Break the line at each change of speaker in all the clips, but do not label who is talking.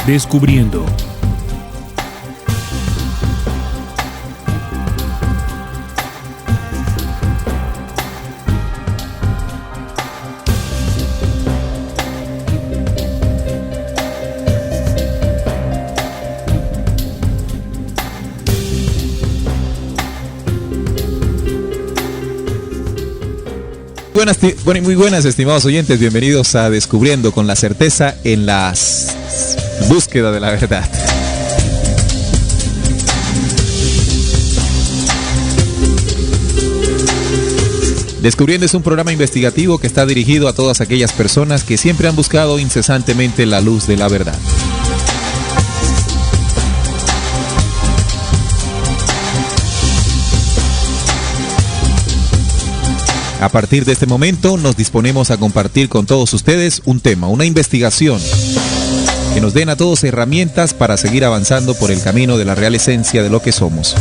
Descubriendo.
Muy buenas, estimados oyentes, bienvenidos a Descubriendo con la certeza en la búsqueda de la verdad. Descubriendo es un programa investigativo que está dirigido a todas aquellas personas que siempre han buscado incesantemente la luz de la verdad. A partir de este momento nos disponemos a compartir con todos ustedes un tema, una investigación que nos den a todos herramientas para seguir avanzando por el camino de la real esencia de lo que somos.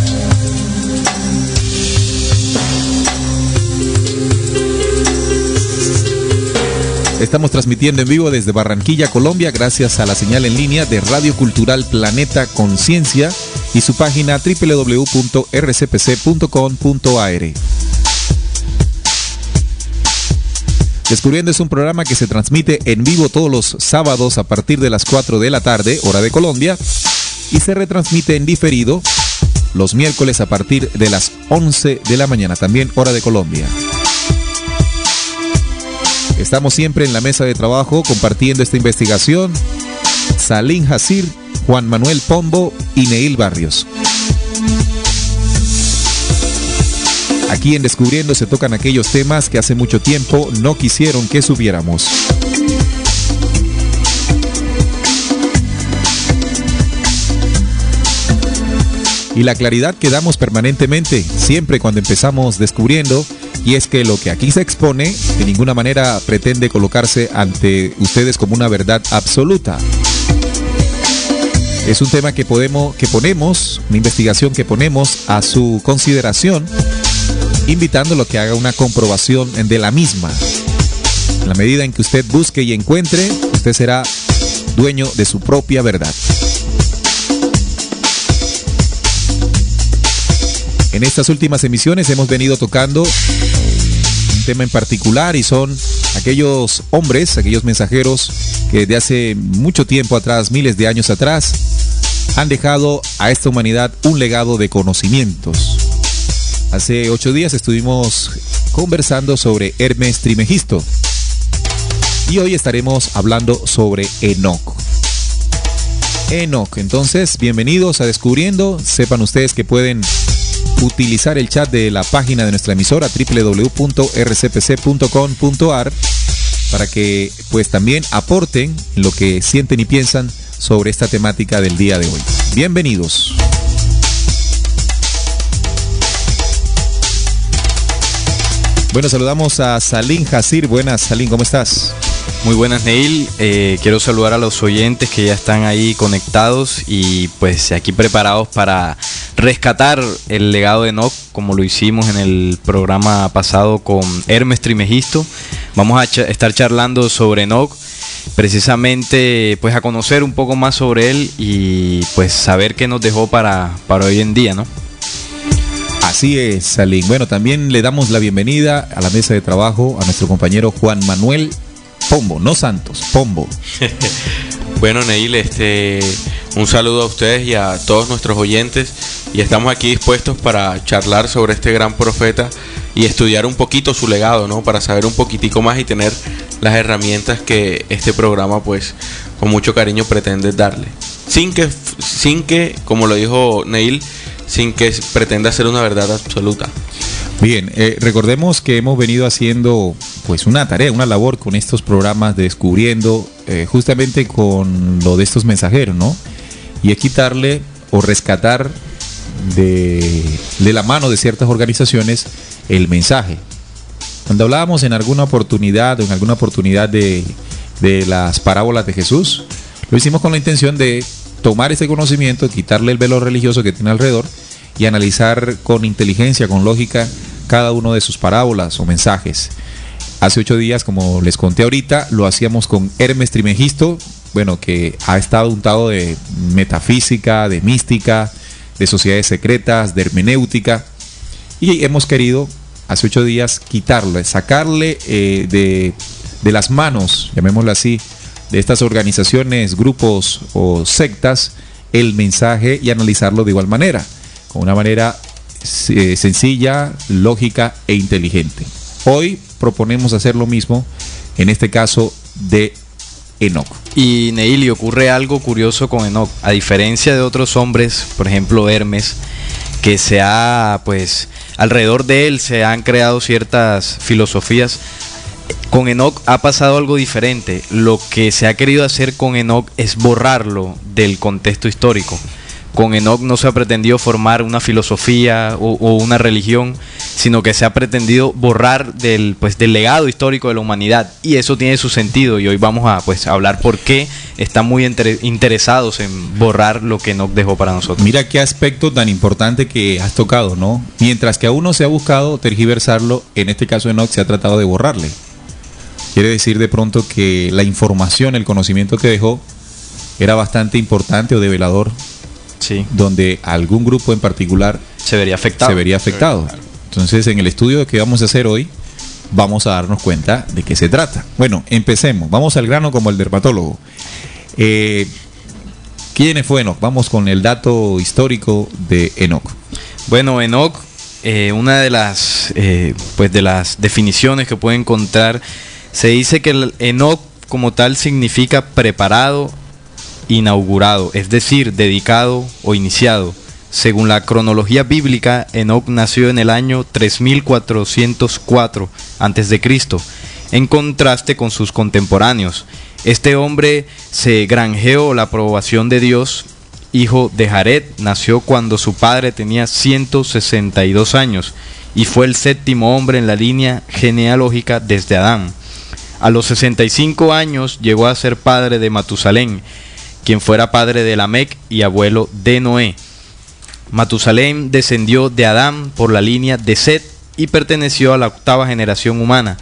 Estamos transmitiendo en vivo desde Barranquilla, Colombia, gracias a la señal en línea de Radio Cultural Planeta Conciencia y su página www.rcpc.com.ar. Descubriendo es un programa que se transmite en vivo todos los sábados a partir de las 4 de la tarde, hora de Colombia, y se retransmite en diferido los miércoles a partir de las 11 de la mañana, también hora de Colombia. Estamos siempre en la mesa de trabajo compartiendo esta investigación. Salim Hasir, Juan Manuel Pombo y Neil Barrios. Aquí en Descubriendo se tocan aquellos temas que hace mucho tiempo no quisieron que supiéramos. Y la claridad que damos permanentemente, siempre cuando empezamos Descubriendo, y es que lo que aquí se expone de ninguna manera pretende colocarse ante ustedes como una verdad absoluta. Es un tema que ponemos, una investigación que ponemos a su consideración, invitándolo a que haga una comprobación de la misma. En la medida en que usted busque y encuentre, usted será dueño de su propia verdad. En estas últimas emisiones hemos venido tocando un tema en particular y son aquellos hombres, aquellos mensajeros que de hace mucho tiempo atrás, miles de años atrás, han dejado a esta humanidad un legado de conocimientos. Hace 8 días estuvimos conversando sobre Hermes Trismegisto y hoy estaremos hablando sobre Enoc. Entonces, bienvenidos a Descubriendo. Sepan ustedes que pueden utilizar el chat de la página de nuestra emisora www.rcpc.com.ar para que pues también aporten lo que sienten y piensan sobre esta temática del día de hoy. Bienvenidos. Bueno, saludamos a Salim Hasir. Buenas, Salim, ¿cómo estás?
Muy buenas, Neil. Quiero saludar a los oyentes que ya están ahí conectados y pues aquí preparados para rescatar el legado de Enoc, como lo hicimos en el programa pasado con Hermes Trismegisto. Vamos a estar charlando sobre Enoc, precisamente pues a conocer un poco más sobre él y pues saber qué nos dejó para hoy en día, ¿no?
Así es, Salim. Bueno, también le damos la bienvenida a la mesa de trabajo a nuestro compañero Juan Manuel Pombo, no Santos, Pombo.
Bueno, Neil, un saludo a ustedes y a todos nuestros oyentes, y estamos aquí dispuestos para charlar sobre este gran profeta y estudiar un poquito su legado, ¿no? Para saber un poquitico más y tener las herramientas que este programa, pues, con mucho cariño pretende darle. Sin que, como lo dijo Neil, sin que pretenda ser una verdad absoluta.
Bien, recordemos que hemos venido haciendo pues una tarea, una labor con estos programas de Descubriendo, justamente con lo de estos mensajeros, ¿no? Y es quitarle o rescatar de la mano de ciertas organizaciones el mensaje. Cuando hablábamos en alguna oportunidad de las parábolas de Jesús, lo hicimos con la intención de tomar ese conocimiento, quitarle el velo religioso que tiene alrededor y analizar con inteligencia, con lógica, cada uno de sus parábolas o mensajes. Hace 8 días, como les conté ahorita, lo hacíamos con Hermes Trismegisto, bueno, que ha estado untado de metafísica, de mística, de sociedades secretas, de hermenéutica, y hemos querido hace 8 días quitarle, sacarle de las manos, llamémoslo así, de estas organizaciones, grupos o sectas, el mensaje y analizarlo de igual manera, con una manera sencilla, lógica e inteligente. Hoy proponemos hacer lo mismo, en este caso de Enoc.
Y Neil, ocurre algo curioso con Enoc. A diferencia de otros hombres, por ejemplo Hermes, que pues alrededor de él se han creado ciertas filosofías, con Enoc ha pasado algo diferente. Lo que se ha querido hacer con Enoc es borrarlo del contexto histórico. Con Enoc no se ha pretendido formar una filosofía o una religión, sino que se ha pretendido borrar del legado histórico de la humanidad, y eso tiene su sentido, y hoy vamos a hablar por qué están muy interesados en borrar lo que Enoc dejó para nosotros.
Mira qué aspecto tan importante que has tocado, ¿no? Mientras que a uno se ha buscado tergiversarlo, en este caso Enoc se ha tratado de borrarle. Quiere decir de pronto que la información, el conocimiento que dejó era bastante importante o develador,
sí,
donde algún grupo en particular
se vería afectado.
Entonces, en el estudio que vamos a hacer hoy, vamos a darnos cuenta de qué se trata. Bueno, empecemos. Vamos al grano como el dermatólogo. ¿Quién fue Enoc? Vamos con el dato histórico de Enoc.
Bueno, Enoc, una de las definiciones que puede encontrar, se dice que el Enoc como tal significa preparado, inaugurado, es decir, dedicado o iniciado. Según la cronología bíblica, Enoc nació en el año 3404 a.C., en contraste con sus contemporáneos. Este hombre se granjeó la aprobación de Dios. Hijo de Jared, nació cuando su padre tenía 162 años y fue el 7º hombre en la línea genealógica desde Adán. A los 65 años llegó a ser padre de Matusalén, quien fuera padre de Lamec y abuelo de Noé. Matusalén descendió de Adán por la línea de Set y perteneció a la 8ª generación humana.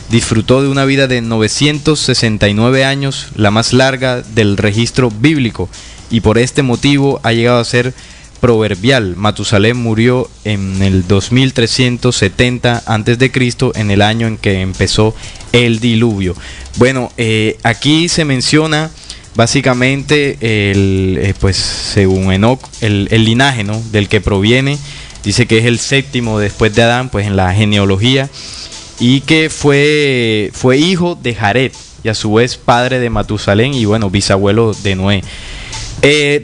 Disfrutó de una vida de 969 años, la más larga del registro bíblico, y por este motivo ha llegado a ser proverbial. Matusalén murió en el 2370 a.C., en el año en que empezó el diluvio. Bueno, aquí se menciona básicamente según Enoc, el linaje, ¿no?, del que proviene. Dice que es el 7º después de Adán, pues en la genealogía, y que fue hijo de Jared y a su vez padre de Matusalén y bueno, bisabuelo de Noé.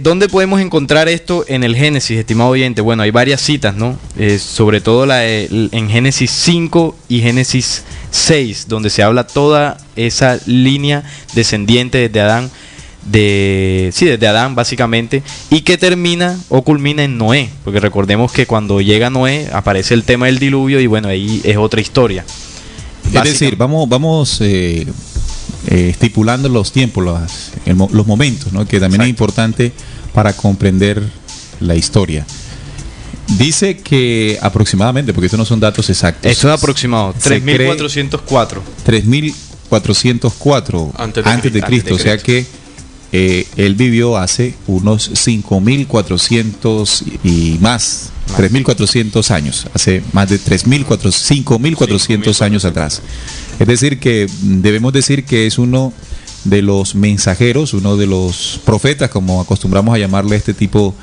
¿Dónde podemos encontrar esto en el Génesis, estimado oyente? Bueno, hay varias citas, ¿no? Sobre todo en Génesis 5 y Génesis 6, donde se habla toda esa línea descendiente desde Adán, desde Adán básicamente, y que termina o culmina en Noé, porque recordemos que cuando llega Noé aparece el tema del diluvio y bueno, ahí es otra historia.
Es decir, vamos estipulando los tiempos, los momentos, ¿no?, que también Exacto. Es importante para comprender la historia. Dice que aproximadamente, porque estos no son datos exactos.
Esto es aproximado, 3404.
3404 antes de Cristo, o sea que él vivió hace unos 5400 y más, 3400 años, hace más de 5400 años atrás. Es decir, que debemos decir que es uno de los mensajeros, uno de los profetas, como acostumbramos a llamarle a este tipo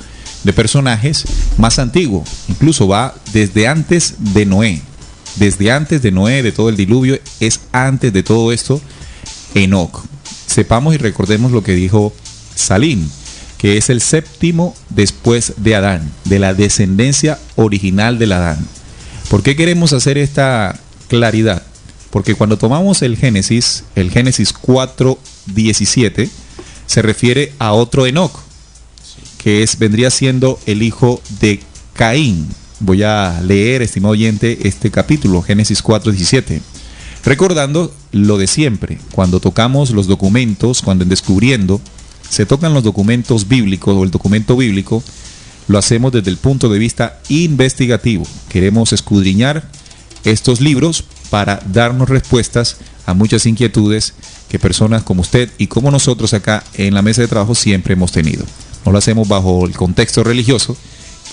de personajes, más antiguo. Incluso va desde antes de Noé. Desde antes de Noé, de todo el diluvio, es antes de todo esto, Enoc. Sepamos y recordemos lo que dijo Salim, que es el 7º después de Adán, de la descendencia original del Adán. ¿Por qué queremos hacer esta claridad? Porque cuando tomamos el Génesis 4:17, se refiere a otro Enoc, que vendría siendo el hijo de Caín. Voy a leer, estimado oyente, este capítulo, Génesis 4:17. Recordando lo de siempre, cuando tocamos los documentos, cuando en Descubriendo se tocan los documentos bíblicos o el documento bíblico, lo hacemos desde el punto de vista investigativo. Queremos escudriñar estos libros para darnos respuestas a muchas inquietudes que personas como usted y como nosotros acá en la mesa de trabajo siempre hemos tenido. No lo hacemos bajo el contexto religioso,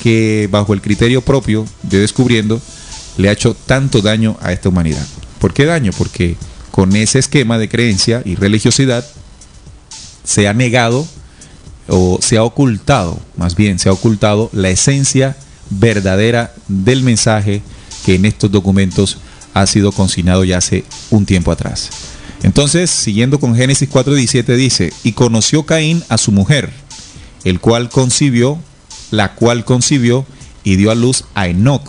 que bajo el criterio propio de Descubriendo le ha hecho tanto daño a esta humanidad. ¿Por qué daño? Porque con ese esquema de creencia y religiosidad se ha negado o se ha ocultado, más bien se ha ocultado la esencia verdadera del mensaje que en estos documentos ha sido consignado ya hace un tiempo atrás. Entonces, siguiendo con Génesis 4:17 dice: y conoció Caín a su mujer, la cual concibió y dio a luz a Enoc,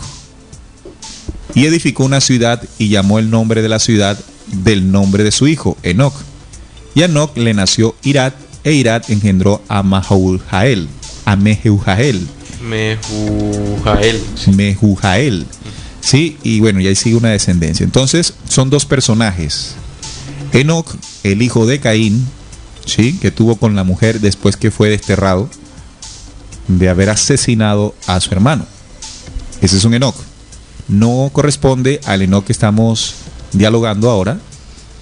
y edificó una ciudad y llamó el nombre de la ciudad del nombre de su hijo, Enoc. Y a Enoc le nació Irad, e Irad engendró a Mehujael. Sí, y bueno, y ahí sigue una descendencia. Entonces, son dos personajes. Enoc, el hijo de Caín, ¿sí?, que tuvo con la mujer después que fue desterrado de haber asesinado a su hermano. Ese es un Enoc. No corresponde al Enoc que estamos dialogando ahora.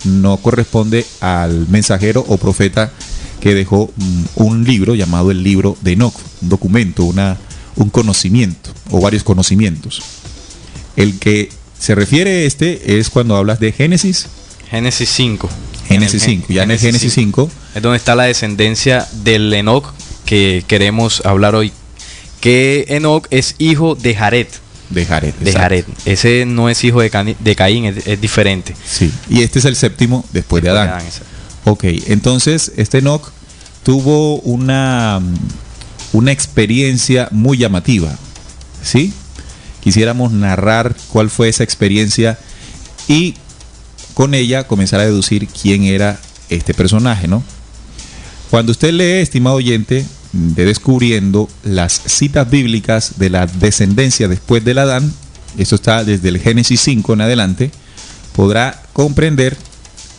No corresponde al mensajero o profeta que dejó un libro llamado el libro de Enoc, un documento, un conocimiento o varios conocimientos. El que se refiere es cuando hablas de Génesis
5.
Génesis 5, ya en el Génesis 5
es donde está la descendencia del Enoc que queremos hablar hoy. Que Enoc es hijo de Jared.
De Jared.
Ese no es hijo de Caín, es diferente.
Sí, y este es el séptimo después de Adán. Ok, entonces este Enoc tuvo una experiencia muy llamativa, ¿sí? Quisiéramos narrar cuál fue esa experiencia y con ella comenzar a deducir quién era este personaje, ¿no? Cuando usted lee, estimado oyente, de Descubriendo las citas bíblicas de la descendencia después del Adán, esto está desde el Génesis 5 en adelante, podrá comprender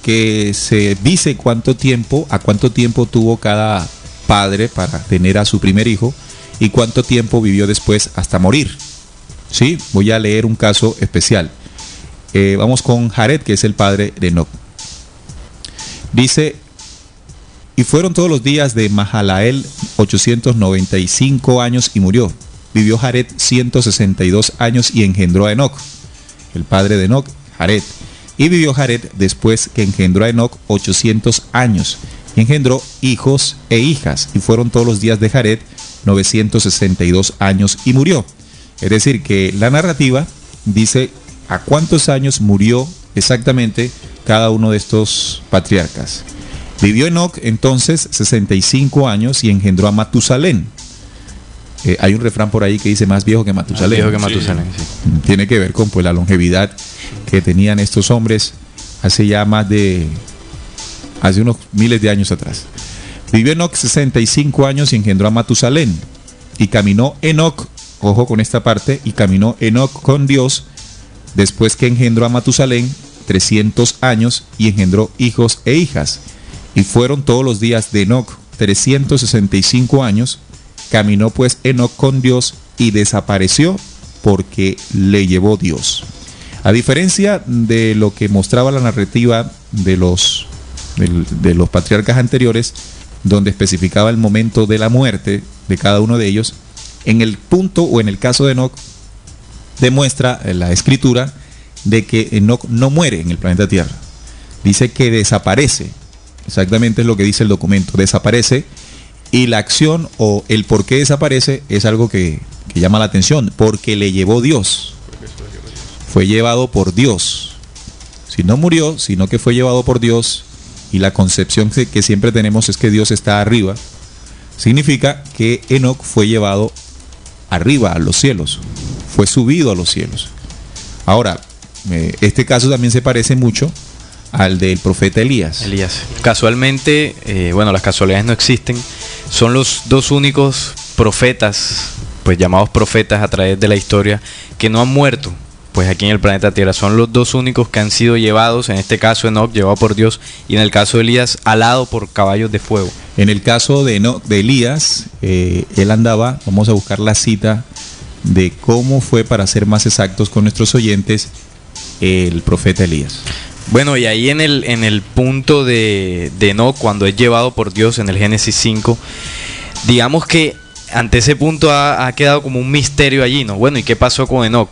que se dice a cuánto tiempo tuvo cada padre para tener a su primer hijo y cuánto tiempo vivió después hasta morir. Sí, voy a leer un caso especial. Vamos con Jared, que es el padre de Enoc. Dice: y fueron todos los días de Mahalael 895 años y murió. Vivió Jared 162 años y engendró a Enoc, el padre de Enoc, Jared. Y vivió Jared después que engendró a Enoc 800 años y engendró hijos e hijas. Y fueron todos los días de Jared 962 años y murió. Es decir, que la narrativa dice a cuántos años murió exactamente cada uno de estos patriarcas. Vivió Enoc entonces 65 años y engendró a Matusalén. Hay un refrán por ahí que dice más viejo que Matusalén.
Viejo que Matusalén, sí.
Tiene que ver con pues, la longevidad que tenían estos hombres hace unos miles de años atrás. Vivió Enoc 65 años y engendró a Matusalén. Y caminó Enoc, ojo con esta parte, y caminó Enoc con Dios después que engendró a Matusalén 300 años y engendró hijos e hijas. Y fueron todos los días de Enoc 365 años. Caminó pues Enoc con Dios y desapareció porque le llevó Dios. A diferencia de lo que mostraba la narrativa de los patriarcas anteriores, donde especificaba el momento de la muerte de cada uno de ellos, en el punto o en el caso de Enoc demuestra la escritura de que Enoc no muere en el planeta Tierra. Dice que desaparece. Exactamente es lo que dice el documento, desaparece, y la acción o el por qué desaparece es algo que llama la atención, porque le llevó Dios, fue llevado por Dios. Si no murió, sino que fue llevado por Dios, y la concepción que siempre tenemos es que Dios está arriba, significa que Enoc fue llevado arriba a los cielos, fue subido a los cielos. Ahora, este caso también se parece mucho al del profeta Elías.
Casualmente, bueno, las casualidades no existen. Son los dos únicos profetas, pues llamados profetas a través de la historia, que no han muerto, pues aquí en el planeta Tierra. Son los dos únicos que han sido llevados, en este caso Enoc, llevado por Dios, y en el caso de Elías, alado por caballos de fuego. En el caso de Elías, él andaba, vamos a buscar la cita de cómo fue, para ser más exactos con nuestros oyentes, el profeta Elías. Bueno, y ahí en el punto de Enoc, cuando es llevado por Dios en el Génesis 5, digamos que ante ese punto ha quedado como un misterio allí, ¿no? Bueno, ¿y qué pasó con Enoc?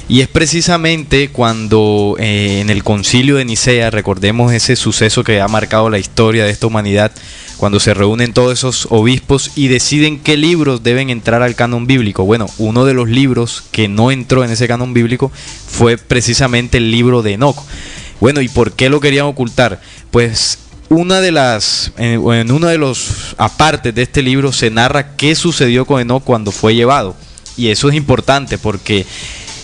Y es precisamente cuando en el concilio de Nicea, recordemos ese suceso que ha marcado la historia de esta humanidad, cuando se reúnen todos esos obispos y deciden qué libros deben entrar al canon bíblico. Bueno, uno de los libros que no entró en ese canon bíblico fue precisamente el libro de Enoc. Bueno, ¿y por qué lo querían ocultar? Pues en uno de los apartes de este libro se narra qué sucedió con Enoc cuando fue llevado. Y eso es importante porque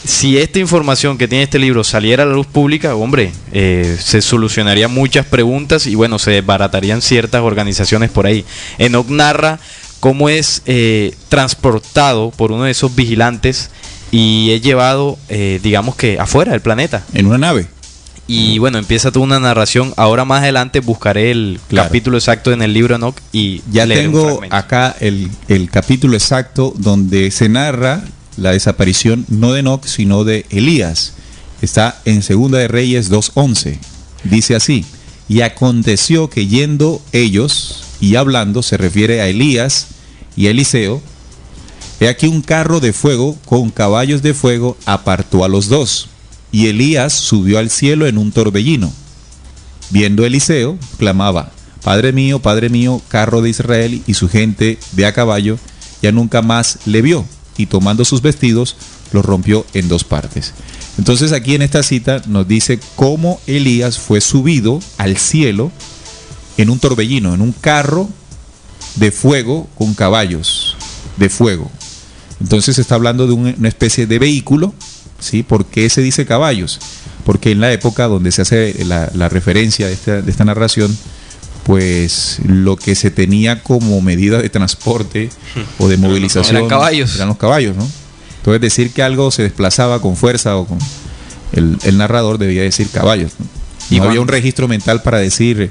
si esta información que tiene este libro saliera a la luz pública, hombre, se solucionarían muchas preguntas y bueno, se desbaratarían ciertas organizaciones por ahí. Enoc narra cómo es transportado por uno de esos vigilantes y es llevado, digamos que afuera del planeta.
En una nave.
Y bueno, empieza toda una narración. Ahora más adelante buscaré el capítulo exacto en el libro Enoc y
ya tengo acá el capítulo exacto donde se narra la desaparición no de Enoc, sino de Elías. Está en Segunda de Reyes 2:11. Dice así: y aconteció que yendo ellos y hablando, se refiere a Elías y a Eliseo, he aquí un carro de fuego con caballos de fuego apartó a los dos. Y Elías subió al cielo en un torbellino. Viendo Eliseo, clamaba: Padre mío, carro de Israel y su gente de a caballo. Ya nunca más le vio. Y tomando sus vestidos, los rompió en dos partes. Entonces aquí en esta cita nos dice cómo Elías fue subido al cielo en un torbellino, en un carro de fuego con caballos de fuego. Entonces se está hablando de una especie de vehículo, ¿sí? ¿Por qué se dice caballos? Porque en la época donde se hace la referencia de esta narración, pues lo que se tenía como medida de transporte o de movilización
eran
los caballos, ¿no? Entonces decir que algo se desplazaba con fuerza o con el narrador debía decir caballos, ¿no? Y no había un registro mental para decir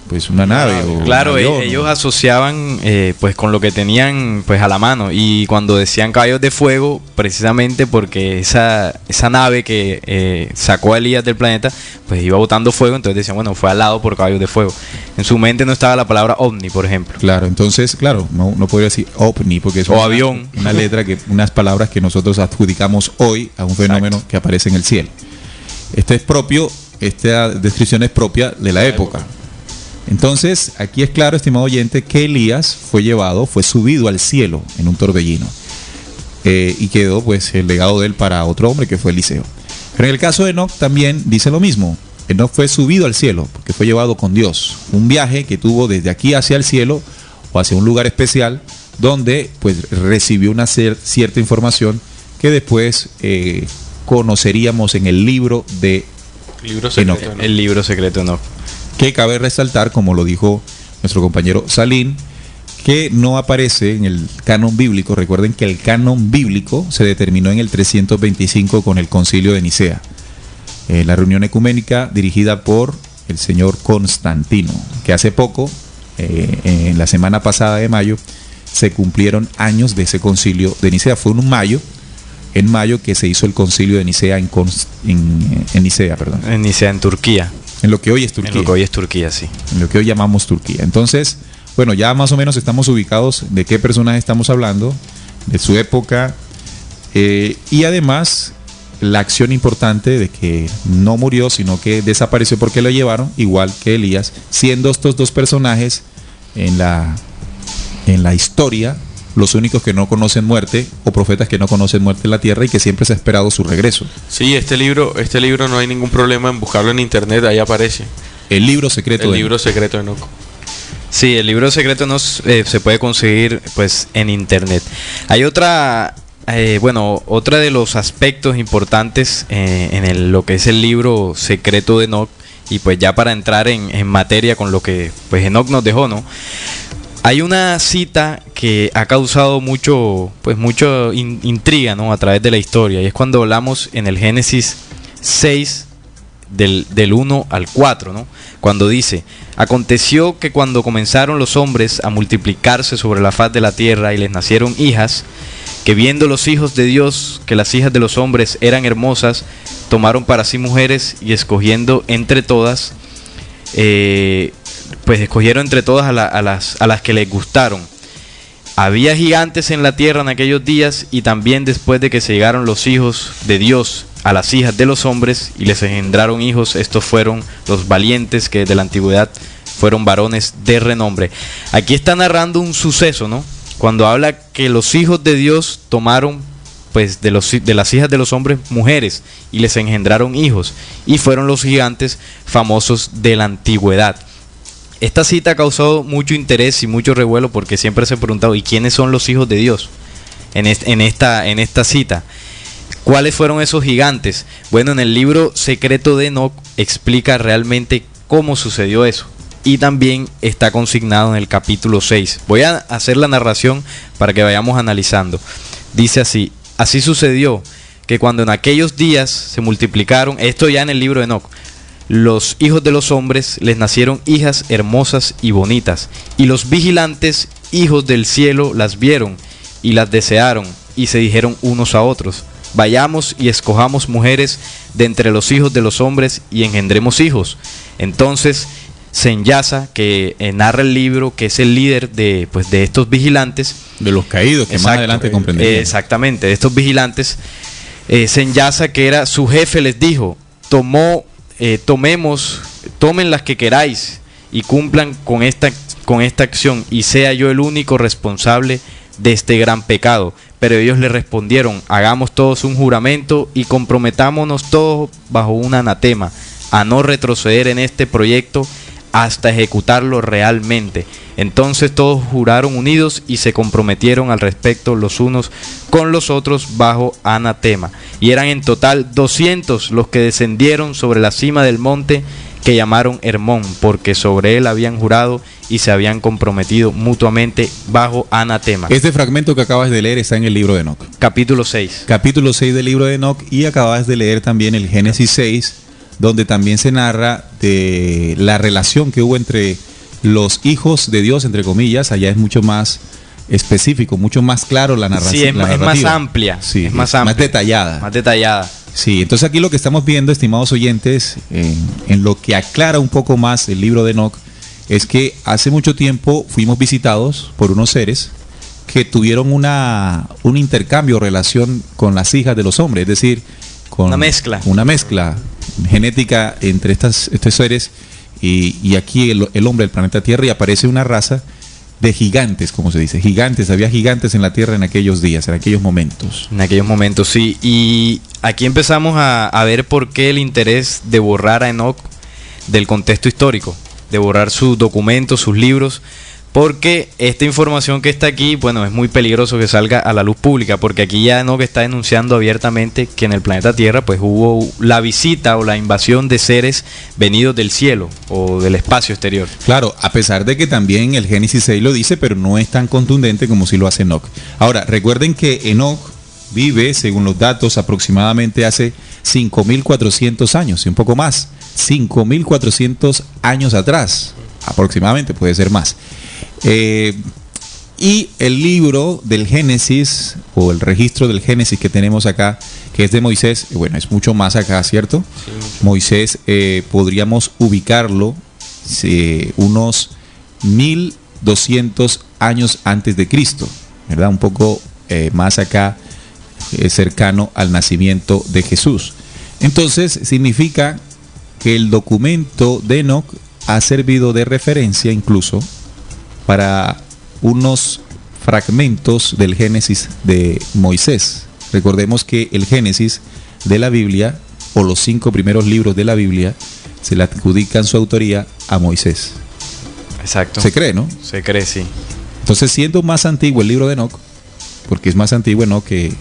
pues una nave o
claro,
un avión,
ellos
¿no?
asociaban pues con lo que tenían pues a la mano, y cuando decían caballos de fuego, precisamente porque esa nave que sacó a Elías del planeta pues iba botando fuego, entonces decían, bueno, fue alado por caballos de fuego. En su mente no estaba la palabra ovni, por ejemplo.
Claro, entonces, claro, no podría decir ovni porque es
avión,
una letra, unas palabras que nosotros adjudicamos hoy a un fenómeno Exacto. que aparece en el cielo. Esta descripción es propia de la época. Entonces, aquí es claro, estimado oyente, que Elías fue subido al cielo en un torbellino. Y quedó pues el legado de él para otro hombre que fue Eliseo. Pero en el caso de Enoc también dice lo mismo. Enoc fue subido al cielo porque fue llevado con Dios. Un viaje que tuvo desde aquí hacia el cielo o hacia un lugar especial donde pues recibió una cierta información que después conoceríamos en el libro de Enoc.
El libro secreto de Enoc.
Que cabe resaltar, como lo dijo nuestro compañero Salín, que no aparece en el canon bíblico. Recuerden que el canon bíblico se determinó en el 325 con el concilio de Nicea, la reunión ecuménica dirigida por el señor Constantino, que hace poco, en la semana pasada de mayo, se cumplieron años de ese concilio de Nicea. Fue en mayo que se hizo el concilio de Nicea en Nicea, perdón.
En Nicea, en Turquía.
En lo que hoy es Turquía.
En lo que hoy es Turquía, sí.
En lo que hoy llamamos Turquía. Entonces, bueno, ya más o menos estamos ubicados de qué personaje estamos hablando, de su época, y además la acción importante de que no murió, sino que desapareció porque lo llevaron, igual que Elías, siendo estos dos personajes en la historia los únicos que no conocen muerte, o profetas que no conocen muerte en la tierra, y que siempre se ha esperado su regreso.
Sí, este libro no hay ningún problema en buscarlo en internet, ahí aparece.
El libro secreto
de Enoc.
Sí, el libro secreto no se puede conseguir pues en internet. Hay otra de los aspectos importantes en lo que es el libro secreto de Enoc, y pues ya para entrar en materia con lo que pues Enoc nos dejó, ¿no? Hay una cita que ha causado mucho intriga, ¿no? A través de la historia, y es cuando hablamos en el Génesis 6 del 1 al 4, ¿no? Cuando dice: aconteció que cuando comenzaron los hombres a multiplicarse sobre la faz de la tierra y les nacieron hijas, que viendo los hijos de Dios que las hijas de los hombres eran hermosas, tomaron para sí mujeres y escogiendo entre todas, pues escogieron entre todas a las que les gustaron. Había gigantes en la tierra en aquellos días, y también después de que se llegaron los hijos de Dios a las hijas de los hombres y les engendraron hijos, estos fueron los valientes que desde la antigüedad fueron varones de renombre. Aquí está narrando un suceso, ¿no? Cuando habla que los hijos de Dios tomaron pues de las hijas de los hombres mujeres y les engendraron hijos, y fueron los gigantes famosos de la antigüedad. Esta cita ha causado mucho interés y mucho revuelo, porque siempre se ha preguntado, ¿y quiénes son los hijos de Dios en esta cita? ¿Cuáles fueron esos gigantes? Bueno, en el libro secreto de Enoc explica realmente cómo sucedió eso, y también está consignado en el capítulo 6. Voy a hacer la narración para que vayamos analizando. Dice así: así sucedió que cuando en aquellos días se multiplicaron, esto ya en el libro de Enoc, los hijos de los hombres, les nacieron hijas hermosas y bonitas, y los vigilantes, hijos del cielo, las vieron y las desearon, y se dijeron unos a otros: vayamos y escojamos mujeres de entre los hijos de los hombres y engendremos hijos. Entonces Senyasa, que narra el libro, que es el líder de estos vigilantes,
de los caídos, que
exacto,
más adelante comprenderemos.
Exactamente, de estos vigilantes, Senyasa, que era su jefe, les dijo: tomen las que queráis y cumplan con esta acción, y sea yo el único responsable de este gran pecado. Pero ellos le respondieron: hagamos todos un juramento y comprometámonos todos bajo un anatema a no retroceder en este proyecto hasta ejecutarlo realmente. Entonces todos juraron unidos y se comprometieron al respecto los unos con los otros bajo anatema. Y eran en total 200 los que descendieron sobre la cima del monte que llamaron Hermón, porque sobre él habían jurado y se habían comprometido mutuamente bajo anatema.
Este fragmento que acabas de leer está en el libro de Enoc.
Capítulo 6.
Capítulo 6 del libro de Enoc, y acabas de leer también el Génesis 6, donde también se narra de la relación que hubo entre los hijos de Dios, entre comillas. Allá es mucho más específico, mucho más claro la narración.
Sí, es más amplia,
sí,
es más amplia,
más detallada.
Más detallada.
Sí, entonces aquí lo que estamos viendo, estimados oyentes, en lo que aclara un poco más el libro de Enoc, es que hace mucho tiempo fuimos visitados por unos seres que tuvieron un intercambio o relación con las hijas de los hombres, es decir, con una mezcla genética entre estos seres, y aquí el hombre del planeta Tierra, y aparece una raza de gigantes, como se dice, gigantes. Había gigantes en la Tierra en aquellos días, en aquellos momentos.
En aquellos momentos, sí. Y aquí empezamos a ver por qué el interés de borrar a Enoc del contexto histórico, de borrar sus documentos, sus libros, porque esta información que está aquí, bueno, es muy peligroso que salga a la luz pública, porque aquí ya Enoc está denunciando abiertamente que en el planeta Tierra pues hubo la visita o la invasión de seres venidos del cielo o del espacio exterior.
Claro, a pesar de que también el Génesis 6 lo dice, pero no es tan contundente como si lo hace Enoc. Ahora, recuerden que Enoc vive, según los datos, aproximadamente hace 5.400 años, y un poco más, 5.400 años atrás, aproximadamente, puede ser más. Y el libro del Génesis, o el registro del Génesis que tenemos acá, que es de Moisés, bueno, es mucho más acá, ¿cierto? Sí. Moisés, podríamos ubicarlo unos 1200 años antes de Cristo, ¿verdad? Un poco más acá, cercano al nacimiento de Jesús. Entonces significa que el documento de Enoc ha servido de referencia incluso para unos fragmentos del Génesis de Moisés. Recordemos que el Génesis de la Biblia, o los 5 primeros libros de la Biblia, se le adjudican su autoría a Moisés.
Exacto.
Se cree, ¿no?
Se cree, sí.
Entonces, siendo más antiguo el libro de Enoc, porque es más antiguo Enoc que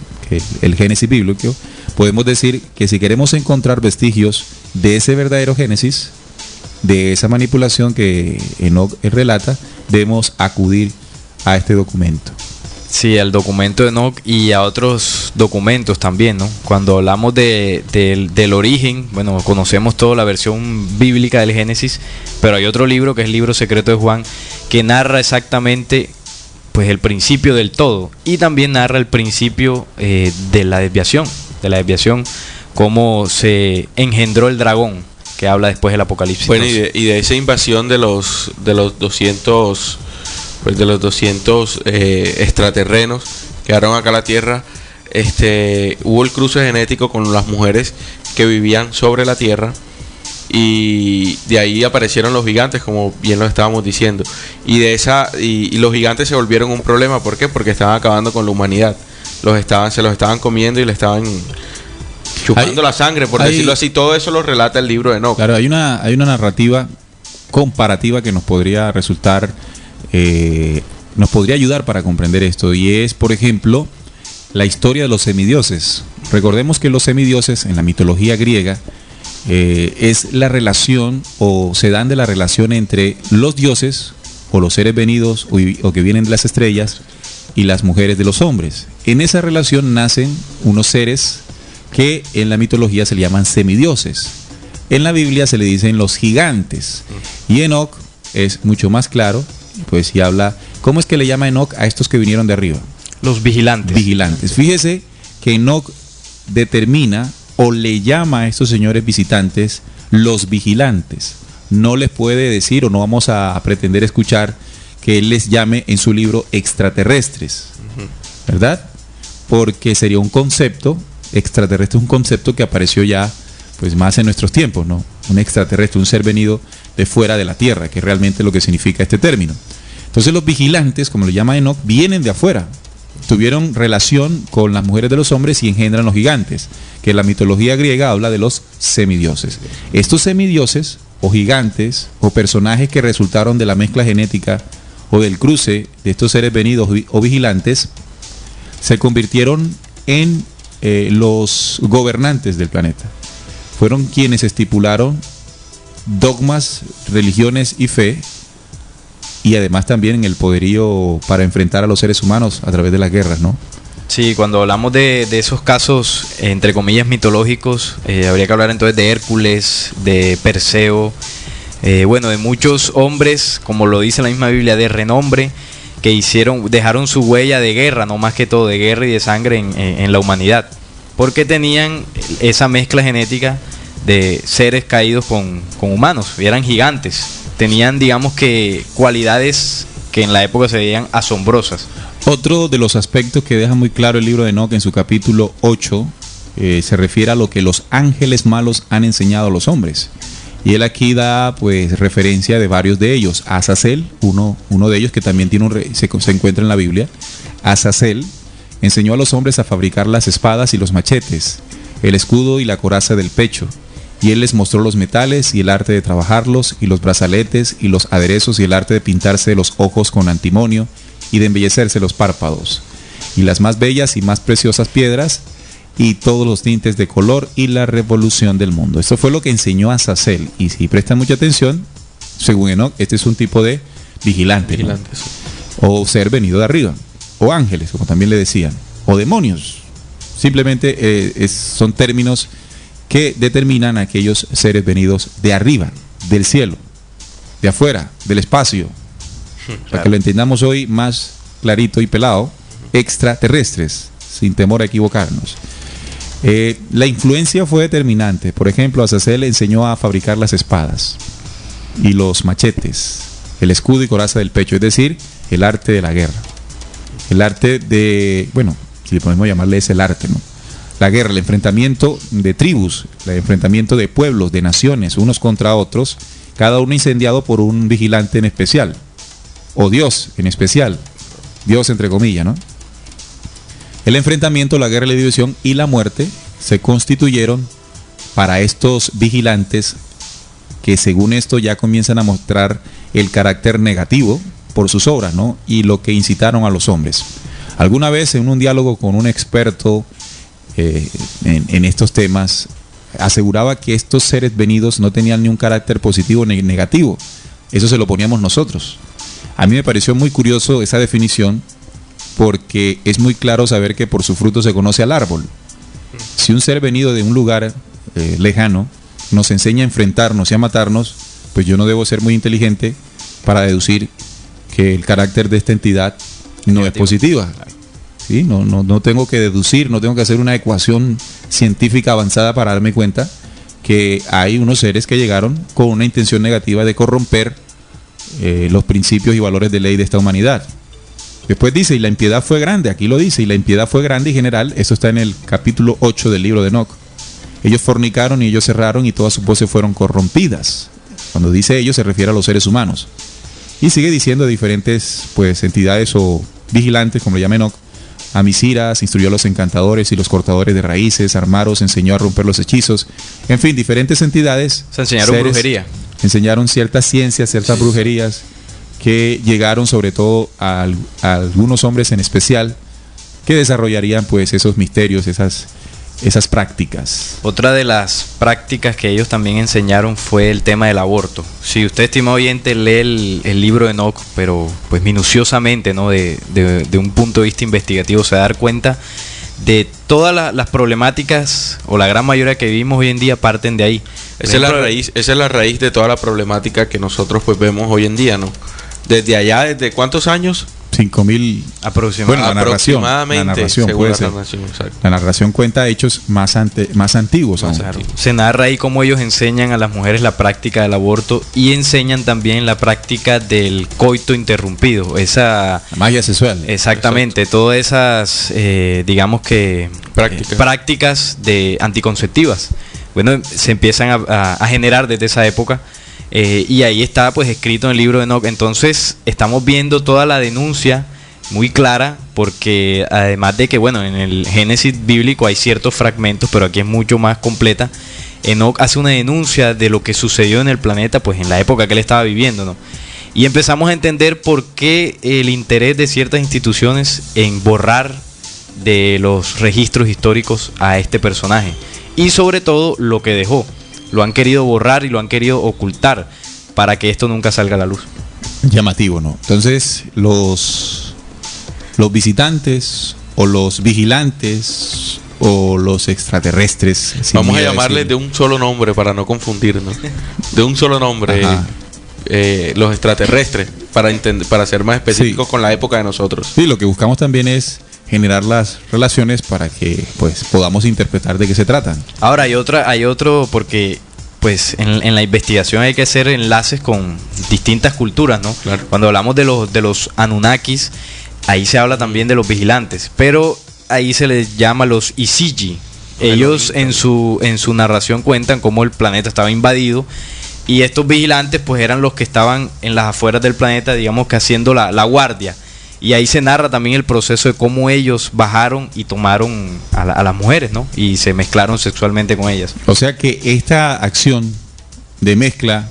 el Génesis bíblico, podemos decir que si queremos encontrar vestigios de ese verdadero Génesis, de esa manipulación que Enoc relata, debemos acudir a este documento.
Sí, al documento de Enoc y a otros documentos también, ¿no? Cuando hablamos del origen, bueno, conocemos toda la versión bíblica del Génesis, pero hay otro libro que es el libro secreto de Juan, que narra exactamente pues el principio del todo, y también narra el principio de la desviación cómo se engendró el dragón, que habla después del Apocalipsis.
Bueno, y de esa invasión de los 200, pues de los 200 extraterrenos que llegaron acá a la Tierra, hubo el cruce genético con las mujeres que vivían sobre la Tierra, y de ahí aparecieron los gigantes, como bien lo estábamos diciendo, y los gigantes se volvieron un problema. ¿Por qué? Porque estaban acabando con la humanidad. Se los estaban comiendo y le estaban chupando la sangre, por decirlo así. Todo eso lo relata el libro de Enoc.
Claro, hay una narrativa comparativa que nos podría resultar, nos podría ayudar para comprender esto, y es, por ejemplo, la historia de los semidioses. Recordemos que los semidioses en la mitología griega es la relación, o se dan de la relación entre los dioses o los seres venidos o que vienen de las estrellas y las mujeres de los hombres. En esa relación nacen unos seres que en la mitología se le llaman semidioses. En la Biblia se le dicen los gigantes. Y Enoc es mucho más claro, pues, y habla, ¿cómo es que le llama Enoc a estos que vinieron de arriba?
Los vigilantes.
Vigilantes. Fíjese que Enoc determina o le llama a estos señores visitantes los vigilantes. No les puede decir, o no vamos a pretender escuchar que él les llame en su libro extraterrestres, ¿verdad? Porque sería un concepto extraterrestre, un concepto que apareció ya, pues, más en nuestros tiempos, ¿no? Un extraterrestre, un ser venido de fuera de la Tierra, que es realmente lo que significa este término. Entonces los vigilantes, como lo llama Enoc, vienen de afuera. Tuvieron relación con las mujeres de los hombres y engendran los gigantes, que la mitología griega habla de los semidioses. Estos semidioses, o gigantes, o personajes que resultaron de la mezcla genética o del cruce de estos seres venidos o vigilantes, se convirtieron en los gobernantes del planeta. Fueron quienes estipularon dogmas, religiones y fe, y además también en el poderío para enfrentar a los seres humanos a través de las guerras, ¿no?
Sí, cuando hablamos de esos casos, entre comillas, mitológicos, habría que hablar entonces de Hércules, de Perseo, bueno, de muchos hombres, como lo dice la misma Biblia, de renombre, que dejaron su huella de guerra, no más que todo de guerra y de sangre en la humanidad, porque tenían esa mezcla genética de seres caídos con humanos, y eran gigantes. Tenían, digamos, que cualidades que en la época se veían asombrosas.
Otro de los aspectos que deja muy claro el libro de Enoc en su capítulo 8 se refiere a lo que los ángeles malos han enseñado a los hombres. Y él aquí da, pues, referencia de varios de ellos. Azazel, uno de ellos que también se encuentra en la Biblia. Azazel enseñó a los hombres a fabricar las espadas y los machetes, el escudo y la coraza del pecho. Y él les mostró los metales y el arte de trabajarlos, y los brazaletes y los aderezos y el arte de pintarse los ojos con antimonio y de embellecerse los párpados, y las más bellas y más preciosas piedras, y todos los tintes de color y la revolución del mundo. Esto fue lo que enseñó Azazel. Y si prestan mucha atención, según Enoc, este es un tipo de vigilante, ¿no?
Sí.
O ser venido de arriba, o ángeles, como también le decían, o demonios. Simplemente son términos que determinan a aquellos seres venidos de arriba, del cielo, de afuera, del espacio. Claro. Para que lo entendamos hoy más clarito y pelado, extraterrestres, sin temor a equivocarnos. La influencia fue determinante. Por ejemplo, Azazel enseñó a fabricar las espadas y los machetes, el escudo y coraza del pecho, es decir, el arte de la guerra. El arte de, bueno, si podemos llamarle, es el arte, ¿no? La guerra, el enfrentamiento de tribus, el enfrentamiento de pueblos, de naciones, unos contra otros, cada uno incendiado por un vigilante en especial, o Dios en especial, Dios entre comillas, ¿no? El enfrentamiento, la guerra, la división y la muerte se constituyeron para estos vigilantes que, según esto, ya comienzan a mostrar el carácter negativo por sus obras, ¿no? Y lo que incitaron a los hombres. Alguna vez en un diálogo con un experto en estos temas, aseguraba que estos seres venidos no tenían ni un carácter positivo ni negativo. Eso se lo poníamos nosotros. A mí me pareció muy curioso esa definición, porque es muy claro saber que por su fruto se conoce al árbol. Si un ser venido de un lugar lejano nos enseña a enfrentarnos y a matarnos, pues yo no debo ser muy inteligente para deducir que el carácter de esta entidad no es positiva. ¿Sí? No tengo que deducir, no tengo que hacer una ecuación científica avanzada para darme cuenta que hay unos seres que llegaron con una intención negativa de corromper los principios y valores de ley de esta humanidad. Después dice, y la impiedad fue grande, aquí lo dice, y la impiedad fue grande y general, eso está en el capítulo 8 del libro de Enoc. Ellos fornicaron y ellos cerraron y todas sus voces fueron corrompidas. Cuando dice ellos se refiere a los seres humanos. Y sigue diciendo de diferentes pues entidades o vigilantes, como le llama Enoc. A Misiras instruyó a los encantadores y los cortadores de raíces, Armaros enseñó a romper los hechizos. En fin, diferentes entidades.
Se enseñaron brujería.
Enseñaron ciertas ciencias, ciertas brujerías que llegaron sobre todo a algunos hombres en especial que desarrollarían pues esos misterios, esas prácticas.
Otra de las prácticas que ellos también enseñaron fue el tema del aborto. Si usted, estimado oyente, lee el libro de Enoc, pero pues minuciosamente, ¿no? de un punto de vista investigativo, se va a dar cuenta de todas las problemáticas, o la gran mayoría que vivimos hoy en día parten de ahí.
Esa es la raíz de toda la problemática que nosotros pues vemos hoy en día, ¿no? Desde allá, ¿desde cuántos años?
5.000
aproximadamente.
Bueno, la narración puede ser. La narración cuenta hechos más antiguos aún.
Claro. Se narra ahí cómo ellos enseñan a las mujeres la práctica del aborto y enseñan también la práctica del coito interrumpido, esa
magia sexual.
Exactamente. Exacto. Todas esas digamos que prácticas de anticonceptivas. Bueno, se empiezan a generar desde esa época. Y ahí está pues escrito en el libro de Enoc. Entonces estamos viendo toda la denuncia muy clara, porque además de que bueno, en el Génesis bíblico hay ciertos fragmentos, pero aquí es mucho más completa. Enoc hace una denuncia de lo que sucedió en el planeta pues en la época que él estaba viviendo, ¿no? Y empezamos a entender por qué el interés de ciertas instituciones en borrar de los registros históricos a este personaje, y sobre todo lo que dejó. Lo han querido borrar y lo han querido ocultar para que esto nunca salga a la luz.
Llamativo, ¿no? Entonces, los visitantes o los vigilantes o los extraterrestres,
vamos a llamarles de un solo nombre para no confundirnos. De un solo nombre, los extraterrestres, para ser más específicos con la época de nosotros.
Sí, lo que buscamos también es generar las relaciones para que pues podamos interpretar de qué se tratan.
Ahora hay otro, porque pues en la investigación hay que hacer enlaces con distintas culturas, ¿no? Claro. Cuando hablamos de los Anunnakis, ahí se habla también de los vigilantes, pero ahí se les llama los Isiji. Ellos en su narración cuentan cómo el planeta estaba invadido y estos vigilantes pues eran los que estaban en las afueras del planeta, digamos que haciendo la guardia. Y ahí se narra también el proceso de cómo ellos bajaron y tomaron a las mujeres, ¿no? Y se mezclaron sexualmente con ellas.
O sea que esta acción de mezcla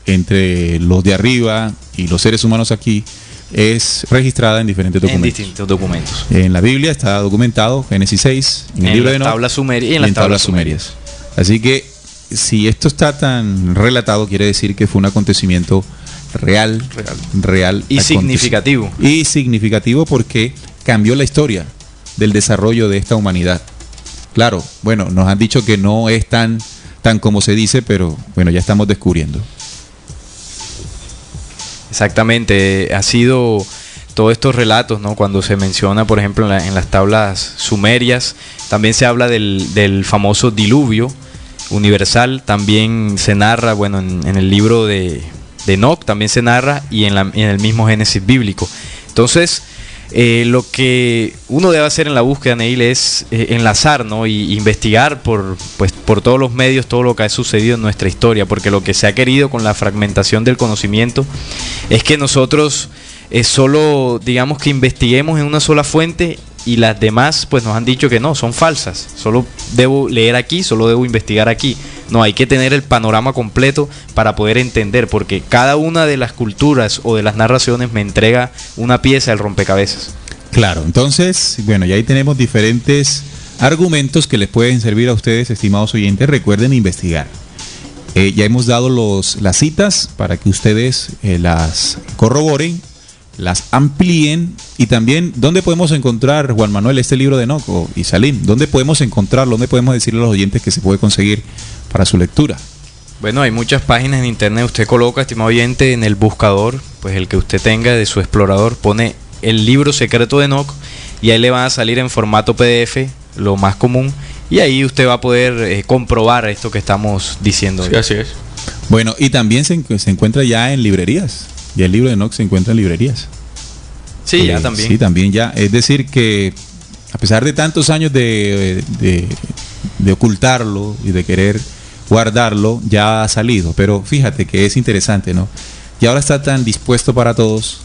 entre los de arriba y los seres humanos aquí es registrada en diferentes documentos.
En distintos documentos.
En la Biblia está documentado, Génesis 6, en el libro de Enoc,
tablas sumerias y en las tablas sumerias.
Así que si esto está tan relatado, quiere decir que fue un acontecimiento real
y significativo.
Y significativo porque cambió la historia del desarrollo de esta humanidad. Claro, bueno, nos han dicho que no es tan como se dice, pero bueno, ya estamos descubriendo.
Exactamente, ha sido todos estos relatos, ¿no? Cuando se menciona, por ejemplo, en las tablas sumerias, también se habla del famoso diluvio universal, también se narra, bueno, en el libro de Enoc también se narra, y en el mismo Génesis bíblico. Entonces, lo que uno debe hacer en la búsqueda, Neil, es enlazar, ¿no? Y investigar por todos los medios todo lo que ha sucedido en nuestra historia, porque lo que se ha querido con la fragmentación del conocimiento es que nosotros solo, digamos, que investiguemos en una sola fuente, y las demás pues nos han dicho que no, son falsas. Solo debo leer aquí, solo debo investigar aquí. No, hay que tener el panorama completo para poder entender, porque cada una de las culturas o de las narraciones me entrega una pieza del rompecabezas.
Claro, entonces, bueno, ya ahí tenemos diferentes argumentos que les pueden servir a ustedes, estimados oyentes. Recuerden investigar. Ya hemos dado las citas para que ustedes las corroboren, las amplíen, y también dónde podemos encontrar, Juan Manuel, este libro de Enoc y Salim. ¿Dónde podemos encontrarlo? ¿Dónde podemos decirle a los oyentes que se puede conseguir para su lectura?
Bueno, hay muchas páginas en internet. Usted coloca, estimado oyente, en el buscador, pues el que usted tenga de su explorador, pone el libro secreto de Enoc y ahí le van a salir en formato PDF, lo más común, y ahí usted va a poder comprobar esto que estamos diciendo.
Sí, así es.
Bueno, y también se encuentra ya en librerías. Ya el libro de Enoch se encuentra en librerías.
Sí, ya también.
Sí, también ya. Es decir que a pesar de tantos años de ocultarlo y de querer guardarlo, ya ha salido. Pero fíjate que es interesante, ¿no? Y ahora está tan dispuesto para todos.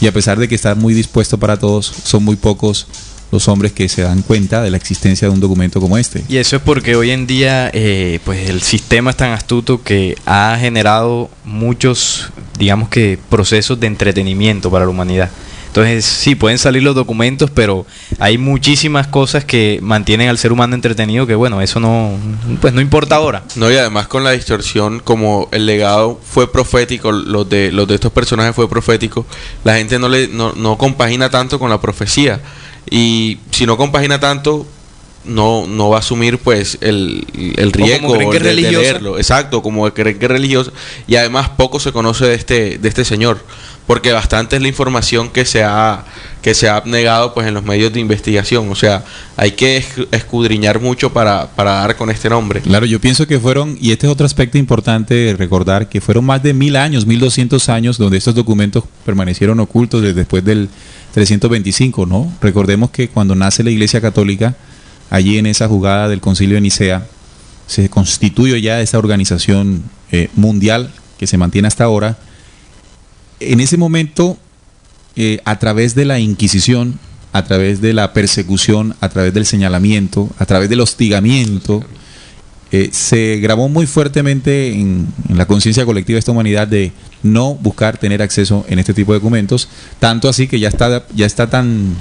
Y a pesar de que está muy dispuesto para todos, son muy pocos los hombres que se dan cuenta de la existencia de un documento como este.
Y eso es porque hoy en día pues el sistema es tan astuto que ha generado muchos, digamos que, procesos de entretenimiento para la humanidad. Entonces sí, pueden salir los documentos, pero hay muchísimas cosas que mantienen al ser humano entretenido que bueno, eso no, pues no importa ahora.
No, y además con la distorsión, como el legado fue profético, los de estos personajes fue profético, la gente no compagina tanto con la profecía. Y si no compagina tanto, no va a asumir pues el riesgo de leerlo. Exacto, como creen que es religioso. Y además poco se conoce de este señor, porque bastante es la información que se ha abnegado pues en los medios de investigación. O sea, hay que escudriñar mucho para dar con este nombre.
Claro, yo pienso que fueron, y este es otro aspecto importante recordar, que fueron más de 1000 años, 1200 años, donde estos documentos permanecieron ocultos después del 325, ¿no? Recordemos que cuando nace la Iglesia Católica, allí en esa jugada del Concilio de Nicea, se constituye ya esa organización mundial que se mantiene hasta ahora. En ese momento, a través de la Inquisición, a través de la persecución, a través del señalamiento, a través del hostigamiento, se grabó muy fuertemente en la conciencia colectiva de esta humanidad de no buscar tener acceso en este tipo de documentos, tanto así que ya está tan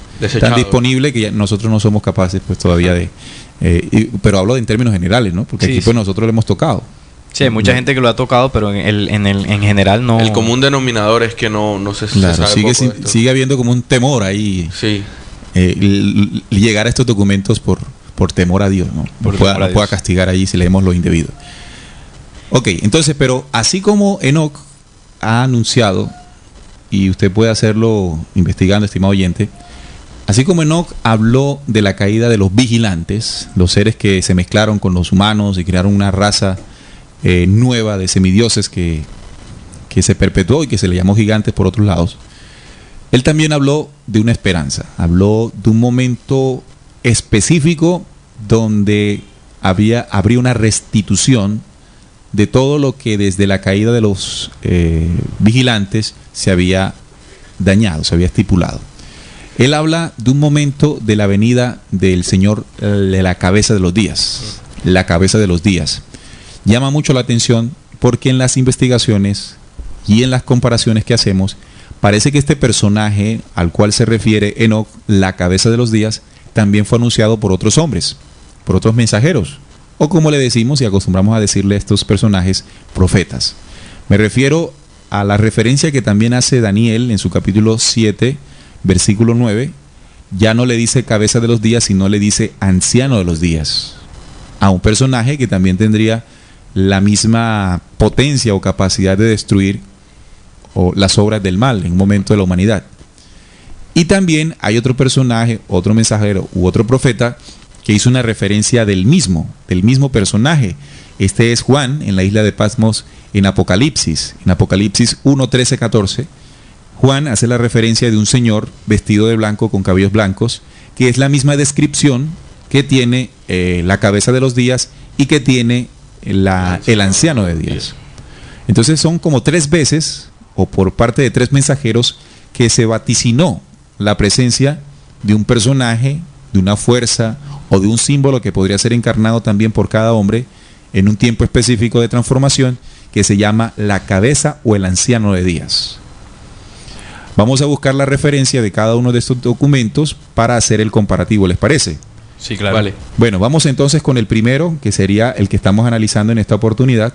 disponible que ya nosotros no somos capaces pues todavía de pero hablo en términos generales, ¿no? Porque sí, aquí pues nosotros lo hemos tocado.
Sí, hay mucha gente que lo ha tocado, pero en general no.
El común denominador es que no se
claro,
sabe
sigue habiendo como un temor ahí.
Sí.
Llegar a estos documentos por temor a Dios, ¿no? No pueda castigar allí si leemos lo indebido. Ok, entonces, pero así como Enoch ha anunciado, y usted puede hacerlo investigando, estimado oyente, así como Enoch habló de la caída de los vigilantes, los seres que se mezclaron con los humanos y crearon una raza nueva de semidioses que se perpetuó y que se le llamó gigantes por otros lados, él también habló de una esperanza, habló de un momento específico donde habría una restitución de todo lo que desde la caída de los vigilantes se había dañado, se había estipulado. Él habla de un momento de la venida del Señor de la cabeza de los días, la cabeza de los días. Llama mucho la atención porque en las investigaciones y en las comparaciones que hacemos, parece que este personaje al cual se refiere Enoch, la cabeza de los días, también fue anunciado por otros hombres, por otros mensajeros, o como le decimos y acostumbramos a decirle a estos personajes, profetas. Me refiero a la referencia que también hace Daniel en su capítulo 7, versículo 9, ya no le dice cabeza de los días, sino le dice anciano de los días, a un personaje que también tendría la misma potencia o capacidad de destruir las obras del mal en un momento de la humanidad. Y también hay otro personaje, otro mensajero u otro profeta que hizo una referencia del mismo personaje. Este es Juan en la isla de Patmos en Apocalipsis 1, 13, 14. Juan hace la referencia de un señor vestido de blanco con cabellos blancos, que es la misma descripción que tiene la cabeza de los días y que tiene el anciano de días. Entonces son como 3 veces, o por parte de 3 mensajeros, que se vaticinó la presencia de un personaje, de una fuerza o de un símbolo que podría ser encarnado también por cada hombre en un tiempo específico de transformación, que se llama la cabeza o el anciano de días. Vamos a buscar la referencia de cada uno de estos documentos para hacer el comparativo, ¿les parece?
Sí, claro.
Vale.
Bueno, vamos entonces con el primero, que sería el que estamos analizando en esta oportunidad,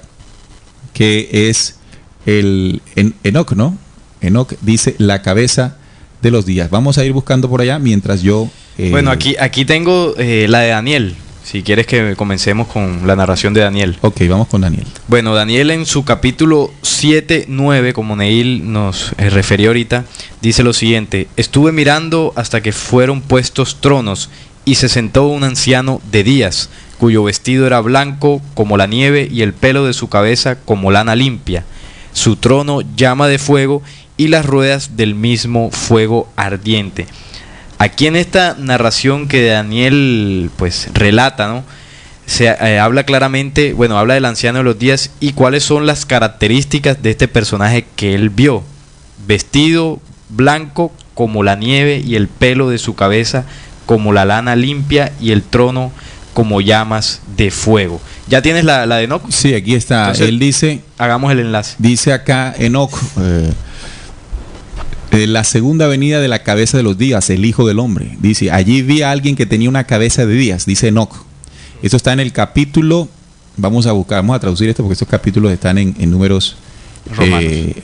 que es Enoch, ¿no? Enoch dice la cabeza de los días. Vamos a ir buscando por allá mientras yo...
Bueno, aquí tengo la de Daniel. Si quieres que comencemos con la narración de Daniel.
Ok, vamos con Daniel.
Bueno, Daniel en su capítulo 7, 9, como Neil nos refirió ahorita, dice lo siguiente: estuve mirando hasta que fueron puestos tronos, y se sentó un anciano de días, cuyo vestido era blanco como la nieve y el pelo de su cabeza como lana limpia. Su trono llama de fuego y las ruedas del mismo fuego ardiente. Aquí en esta narración que Daniel pues relata, ¿no? Se habla claramente, bueno, habla del anciano de los días y cuáles son las características de este personaje que él vio. Vestido blanco como la nieve y el pelo de su cabeza como la lana limpia y el trono como llamas de fuego. ¿Ya tienes la de Enoc?
Sí, aquí está.
Entonces,
él dice,
hagamos el enlace.
dice acá Enoc, la segunda venida de la cabeza de los días, el Hijo del Hombre. Dice, allí vi a alguien que tenía una cabeza de días, dice Enoc. Esto está en el capítulo, vamos a traducir esto porque estos capítulos están en números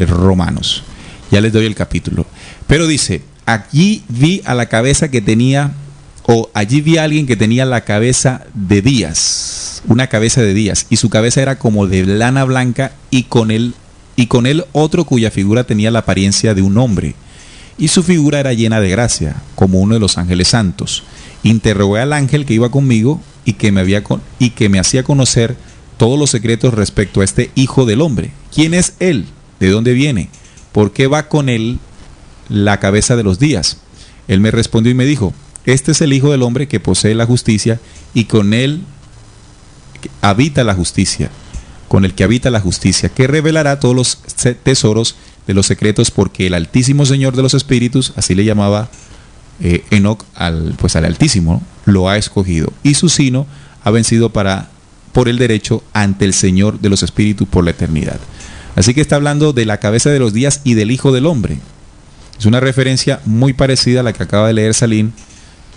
romanos. Ya les doy el capítulo. Pero dice, allí vi a la cabeza que tenía, o allí vi a alguien que tenía la cabeza de días, una cabeza de días, y su cabeza era como de lana blanca, y con él otro cuya figura tenía la apariencia de un hombre, y su figura era llena de gracia, como uno de los ángeles santos. Interrogué al ángel que iba conmigo y que me hacía conocer todos los secretos respecto a este Hijo del Hombre. ¿Quién es él? ¿De dónde viene? ¿Por qué va con él la cabeza de los días? Él me respondió y me dijo, este es el Hijo del Hombre que posee la justicia y con él habita la justicia, con el que habita la justicia, que revelará todos los tesoros de los secretos, porque el Altísimo Señor de los Espíritus, así le llamaba Enoc al Altísimo, ¿no?, lo ha escogido, y su sino ha vencido por el derecho ante el Señor de los Espíritus por la eternidad. Así que está hablando de la cabeza de los días y del Hijo del Hombre. Es una referencia muy parecida a la que acaba de leer Salim,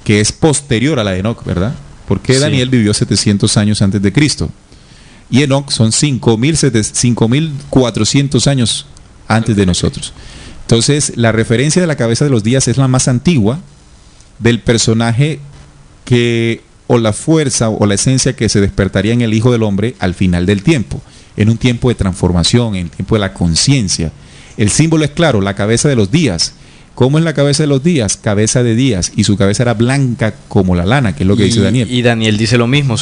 que es posterior a la de Enoc, ¿verdad? Porque Daniel vivió 700 años antes de Cristo. Y Enoc son 5.400 años antes de nosotros. Entonces, la referencia de la cabeza de los días es la más antigua del personaje o la fuerza o la esencia que se despertaría en el Hijo del Hombre al final del tiempo, en un tiempo de transformación, en el tiempo de la conciencia. El símbolo es claro, la cabeza de los días. ¿Cómo es la cabeza de los días? Cabeza de días, y su cabeza era blanca como la lana, que es lo que dice Daniel.
Y Daniel dice lo mismo,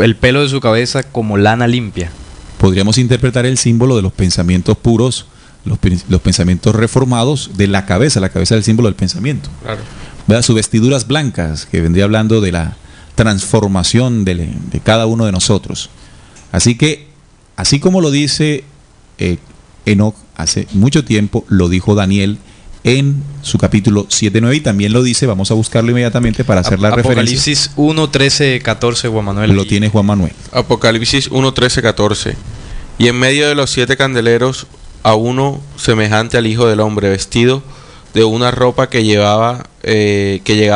el pelo de su cabeza como lana limpia.
Podríamos interpretar el símbolo de los pensamientos puros, los pensamientos reformados de la cabeza del símbolo del pensamiento.
Claro.
¿Verdad? Sus vestiduras blancas, que vendría hablando de la transformación de cada uno de nosotros. Así que, así como lo dice Enoc hace mucho tiempo, lo dijo Daniel en su capítulo 7-9, y también lo dice, vamos a buscarlo inmediatamente para hacer la referencia.
Apocalipsis 1:13-14, Juan Manuel.
Lo tiene Juan Manuel.
Apocalipsis 1:13-14. Y en medio de los 7 candeleros, a uno semejante al Hijo del Hombre, vestido de una ropa que llegaba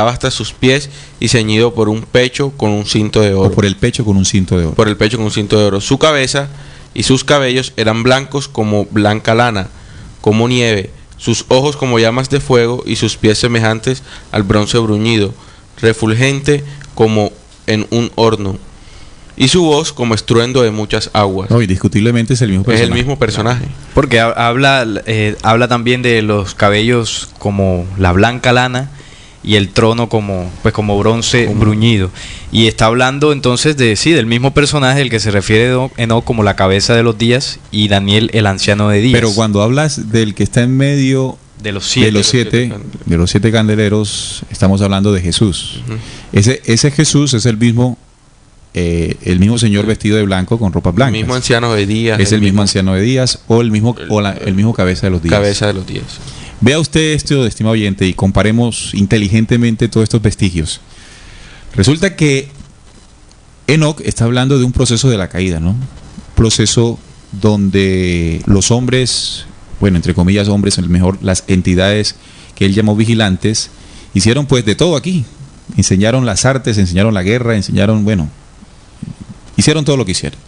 hasta sus pies y ceñido por un pecho con un cinto de oro.
O por el pecho con un cinto de oro.
Por el pecho con un cinto de oro. Su cabeza y sus cabellos eran blancos como blanca lana, como nieve, sus ojos como llamas de fuego y sus pies semejantes al bronce bruñido, refulgente como en un horno, y su voz como estruendo de muchas aguas.
No, indiscutiblemente es el mismo personaje.
Es el mismo personaje.
Porque habla también de los cabellos como la blanca lana y el trono como bronce bruñido. Y está hablando entonces del mismo personaje del que se refiere Enoc como la cabeza de los días, y Daniel el anciano de días.
Pero cuando hablas del que está en medio
de los siete
candeleros, estamos hablando de Jesús.
Uh-huh.
Ese Jesús es el mismo Señor vestido de blanco con ropas blancas.
El mismo anciano de días.
Es el mismo anciano de días, o el mismo cabeza de los días.
Cabeza de los días.
Vea usted esto, estimado oyente, y comparemos inteligentemente todos estos vestigios. Resulta que Enoc está hablando de un proceso de la caída, ¿no? Un proceso donde los hombres, bueno, entre comillas hombres, las entidades que él llamó vigilantes, hicieron pues de todo aquí. Enseñaron las artes, enseñaron la guerra, hicieron todo lo que hicieron.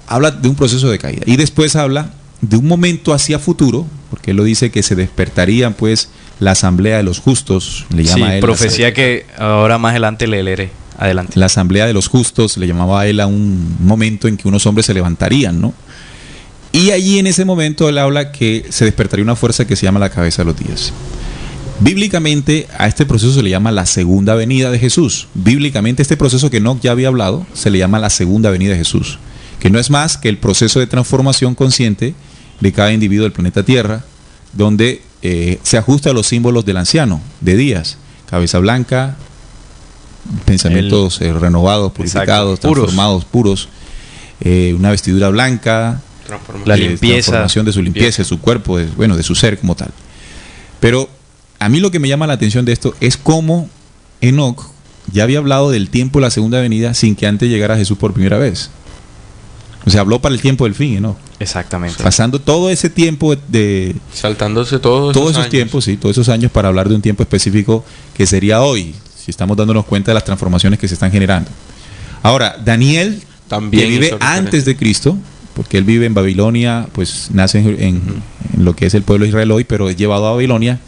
Habla de un proceso de caída. Y después habla de un momento hacia futuro, porque él lo dice que se despertaría pues la asamblea de los justos, le llama a él.
Profecía que ahora más adelante le leeré. Adelante.
La asamblea de los justos, le llamaba a él a un momento en que unos hombres se levantarían, ¿no? Y allí en ese momento él habla que se despertaría una fuerza que se llama la cabeza de los días. Bíblicamente a este proceso se le llama la segunda venida de Jesús. Bíblicamente este proceso que Enoc ya había hablado se le llama la segunda venida de Jesús, que no es más que el proceso de transformación consciente de cada individuo del planeta Tierra, donde se ajusta a los símbolos del anciano de días: cabeza blanca, pensamientos renovados, purificados, transformados, puros, una vestidura blanca,
la limpieza,
transformación de su limpieza, de su cuerpo, de su ser como tal. Pero a mí lo que me llama la atención de esto es cómo Enoc ya había hablado del tiempo de la segunda venida sin que antes llegara Jesús por primera vez. O sea, habló para el tiempo del fin, Enoc.
Exactamente.
Pasando todo ese tiempo
saltándose todos
esos
años.
tiempos, sí, todos esos años para hablar de un tiempo específico que sería hoy, si estamos dándonos cuenta de las transformaciones que se están generando. Ahora, Daniel,
también
que vive antes de Cristo, porque él vive en Babilonia, pues nace en lo que es el pueblo de Israel hoy, pero es llevado a Babilonia,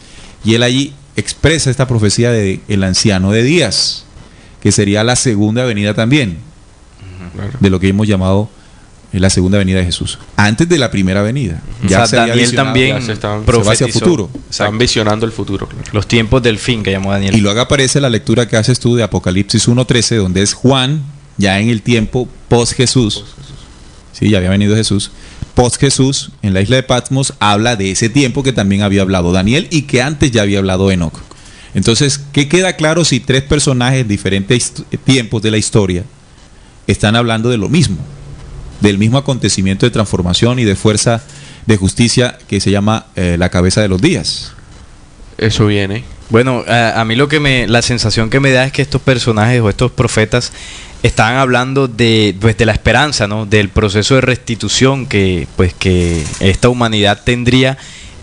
y él allí expresa esta profecía de el anciano de días, que sería la segunda venida también, de lo que hemos llamado la segunda venida de Jesús, antes de la primera venida.
Ya se Daniel también
se va hacia el futuro.
Están visionando el futuro. Claro.
Los tiempos del fin que llamó Daniel.
Y luego aparece la lectura que haces tú de Apocalipsis 1:13, donde es Juan, ya en el tiempo post Jesús. Sí, ya había venido Jesús. Post Jesús, en la isla de Patmos, habla de ese tiempo que también había hablado Daniel y que antes ya había hablado Enoc. Entonces, ¿qué queda claro si tres personajes en diferentes tiempos de la historia están hablando de lo mismo? Del mismo acontecimiento de transformación y de fuerza de justicia que se llama la cabeza de los días.
Eso viene.
Bueno, a mí la sensación que me da es que estos personajes o estos profetas están hablando de la esperanza, ¿no? Del proceso de restitución que esta humanidad tendría,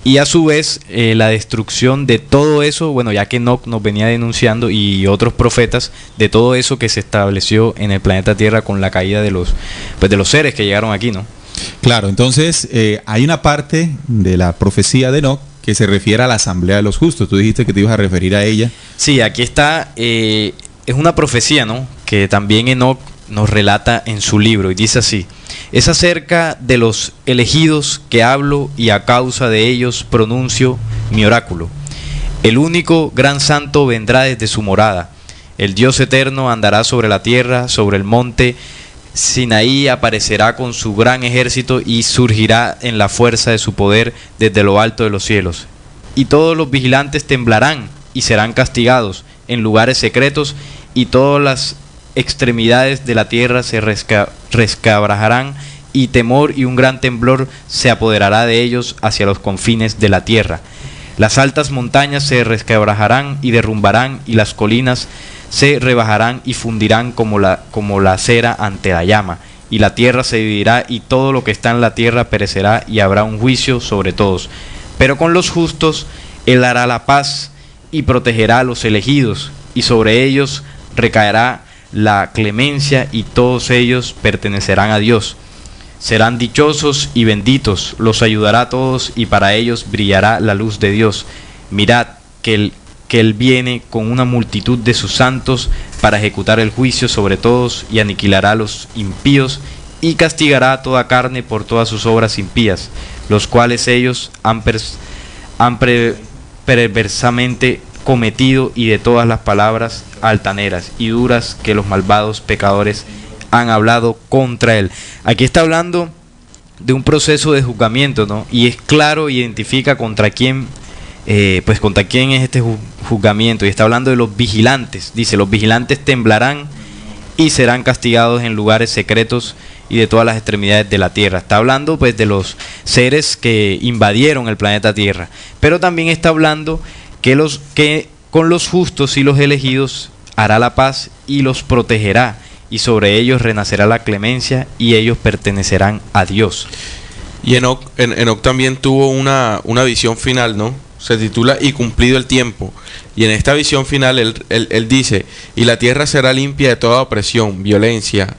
y a su vez la destrucción de todo eso, bueno, ya que Enoc nos venía denunciando y otros profetas, de todo eso que se estableció en el planeta Tierra con la caída de los seres que llegaron aquí, ¿no?
Claro, entonces hay una parte de la profecía de Enoc que se refiere a la asamblea de los justos. Tú dijiste que te ibas a referir a ella.
Sí, aquí está, es una profecía, ¿no? Que también Enoc nos relata en su libro, y dice así: es acerca de los elegidos que hablo, y a causa de ellos pronuncio mi oráculo. El único gran santo vendrá desde su morada, el Dios eterno andará sobre la tierra, sobre el monte Sinaí aparecerá con su gran ejército y surgirá en la fuerza de su poder desde lo alto de los cielos. Y todos los vigilantes temblarán y serán castigados en lugares secretos, y todas las extremidades de la tierra se resquebrajarán, y temor y un gran temblor se apoderará de ellos hacia los confines de la tierra. Las altas montañas se resquebrajarán y derrumbarán, y las colinas se rebajarán y fundirán como la cera ante la llama, y la tierra se dividirá, y todo lo que está en la tierra perecerá, y habrá un juicio sobre todos. Pero con los justos él hará la paz y protegerá a los elegidos, y sobre ellos recaerá la clemencia, y todos ellos pertenecerán a Dios. Serán dichosos y benditos, los ayudará a todos, y para ellos brillará la luz de Dios. Mirad que Él viene con una multitud de sus santos para ejecutar el juicio sobre todos, y aniquilará a los impíos, y castigará a toda carne por todas sus obras impías, los cuales ellos han perversamente cometido, y de todas las palabras altaneras y duras que los malvados pecadores han hablado contra él. Aquí está hablando de un proceso de juzgamiento, ¿no? Y es claro, identifica contra quién es este juzgamiento, y está hablando de los vigilantes. Dice: los vigilantes temblarán y serán castigados en lugares secretos y de todas las extremidades de la tierra. Está hablando pues de los seres que invadieron el planeta Tierra, pero también está hablando que con los justos y los elegidos hará la paz y los protegerá, y sobre ellos renacerá la clemencia, y ellos pertenecerán a Dios.
Y Enoc también tuvo una visión final, ¿no? Se titula Y cumplido el tiempo. Y en esta visión final él dice: y la tierra será limpia de toda opresión, violencia,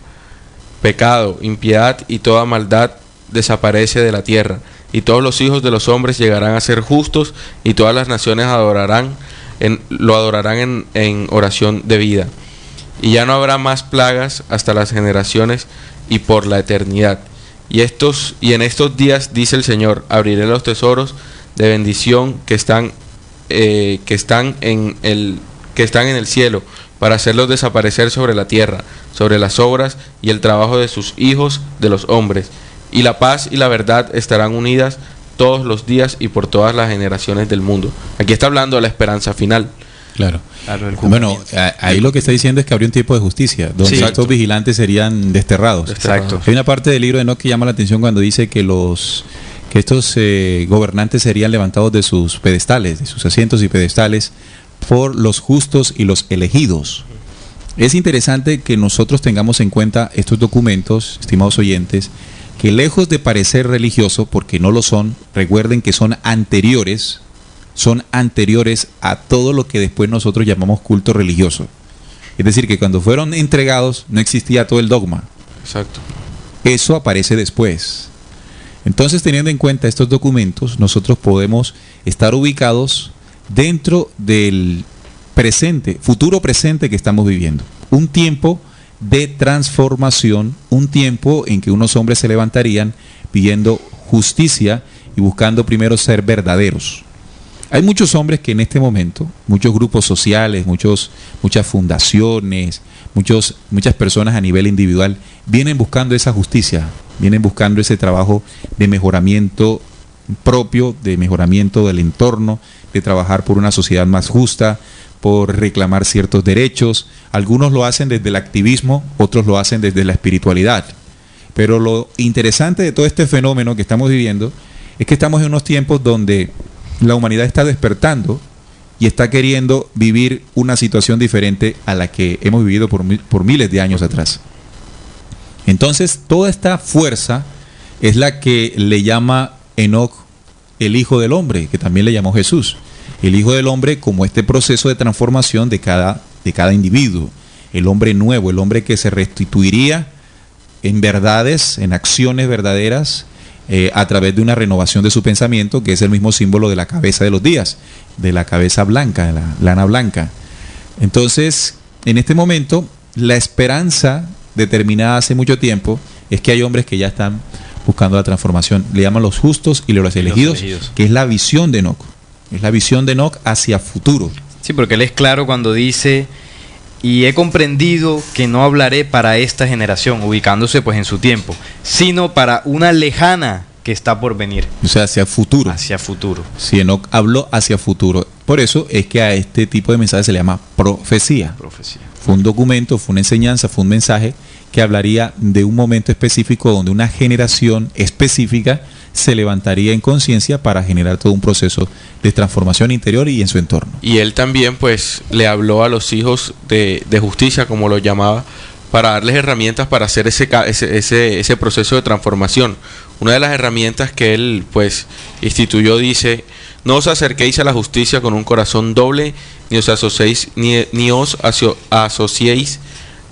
pecado, impiedad, y toda maldad desaparece de la tierra. Y todos los hijos de los hombres llegarán a ser justos, y todas las naciones lo adorarán en oración de vida. Y ya no habrá más plagas hasta las generaciones y por la eternidad. Y en estos días, dice el Señor, abriré los tesoros de bendición que están que están en el cielo, para hacerlos desaparecer sobre la tierra, sobre las obras y el trabajo de sus hijos, de los hombres. Y la paz y la verdad estarán unidas todos los días y por todas las generaciones del mundo. Aquí está hablando de la esperanza final.
Claro. Bueno, ahí lo que está diciendo es que habría un tiempo de justicia, donde estos vigilantes serían desterrados.
Exacto.
Hay una parte del libro de Enoc que llama la atención cuando dice que estos gobernantes serían levantados de sus pedestales, de sus asientos y pedestales, por los justos y los elegidos. Es interesante que nosotros tengamos en cuenta estos documentos, estimados oyentes, que lejos de parecer religioso, porque no lo son, recuerden que son anteriores a todo lo que después nosotros llamamos culto religioso. Es decir, que cuando fueron entregados no existía todo el dogma.
Exacto. Eso
aparece después. Entonces, teniendo en cuenta estos documentos, nosotros podemos estar ubicados dentro del futuro presente que estamos viviendo. Un tiempo de transformación, un tiempo en que unos hombres se levantarían pidiendo justicia y buscando primero ser verdaderos. Hay muchos hombres que en este momento, muchos grupos sociales, muchas fundaciones, muchas personas a nivel individual vienen buscando esa justicia, vienen buscando ese trabajo de mejoramiento propio, de mejoramiento del entorno, de trabajar por una sociedad más justa, por reclamar ciertos derechos. Algunos lo hacen desde el activismo, otros lo hacen desde la espiritualidad. Pero lo interesante de todo este fenómeno que estamos viviendo es que estamos en unos tiempos donde la humanidad está despertando y está queriendo vivir una situación diferente a la que hemos vivido por miles de años atrás. Entonces, toda esta fuerza es la que le llama Enoc el Hijo del Hombre, que también le llamó Jesús. El Hijo del Hombre como este proceso de transformación de cada individuo. El hombre nuevo, el hombre que se restituiría en verdades, en acciones verdaderas, a través de una renovación de su pensamiento, que es el mismo símbolo de la cabeza de los días, de la cabeza blanca, de la lana blanca. Entonces, en este momento, la esperanza determinada hace mucho tiempo es que hay hombres que ya están buscando la transformación. Le llaman los justos y los elegidos, que es la visión de Enoc. Es la visión de Enoc hacia futuro.
Sí, porque él es claro cuando dice: y he comprendido que no hablaré para esta generación, ubicándose pues en su tiempo, sino para una lejana que está por venir.
O sea, hacia futuro.
Hacia futuro.
Si Enoc habló hacia futuro. Por eso es que a este tipo de mensaje se le llama profecía. Fue un documento, fue una enseñanza, fue un mensaje que hablaría de un momento específico donde una generación específica se levantaría en conciencia para generar todo un proceso de transformación interior y en su entorno.
Y él también pues le habló a los hijos de justicia, como lo llamaba, para darles herramientas para hacer ese proceso de transformación. Una de las herramientas que él pues instituyó dice: no os acerquéis a la justicia con un corazón doble, ni os asociéis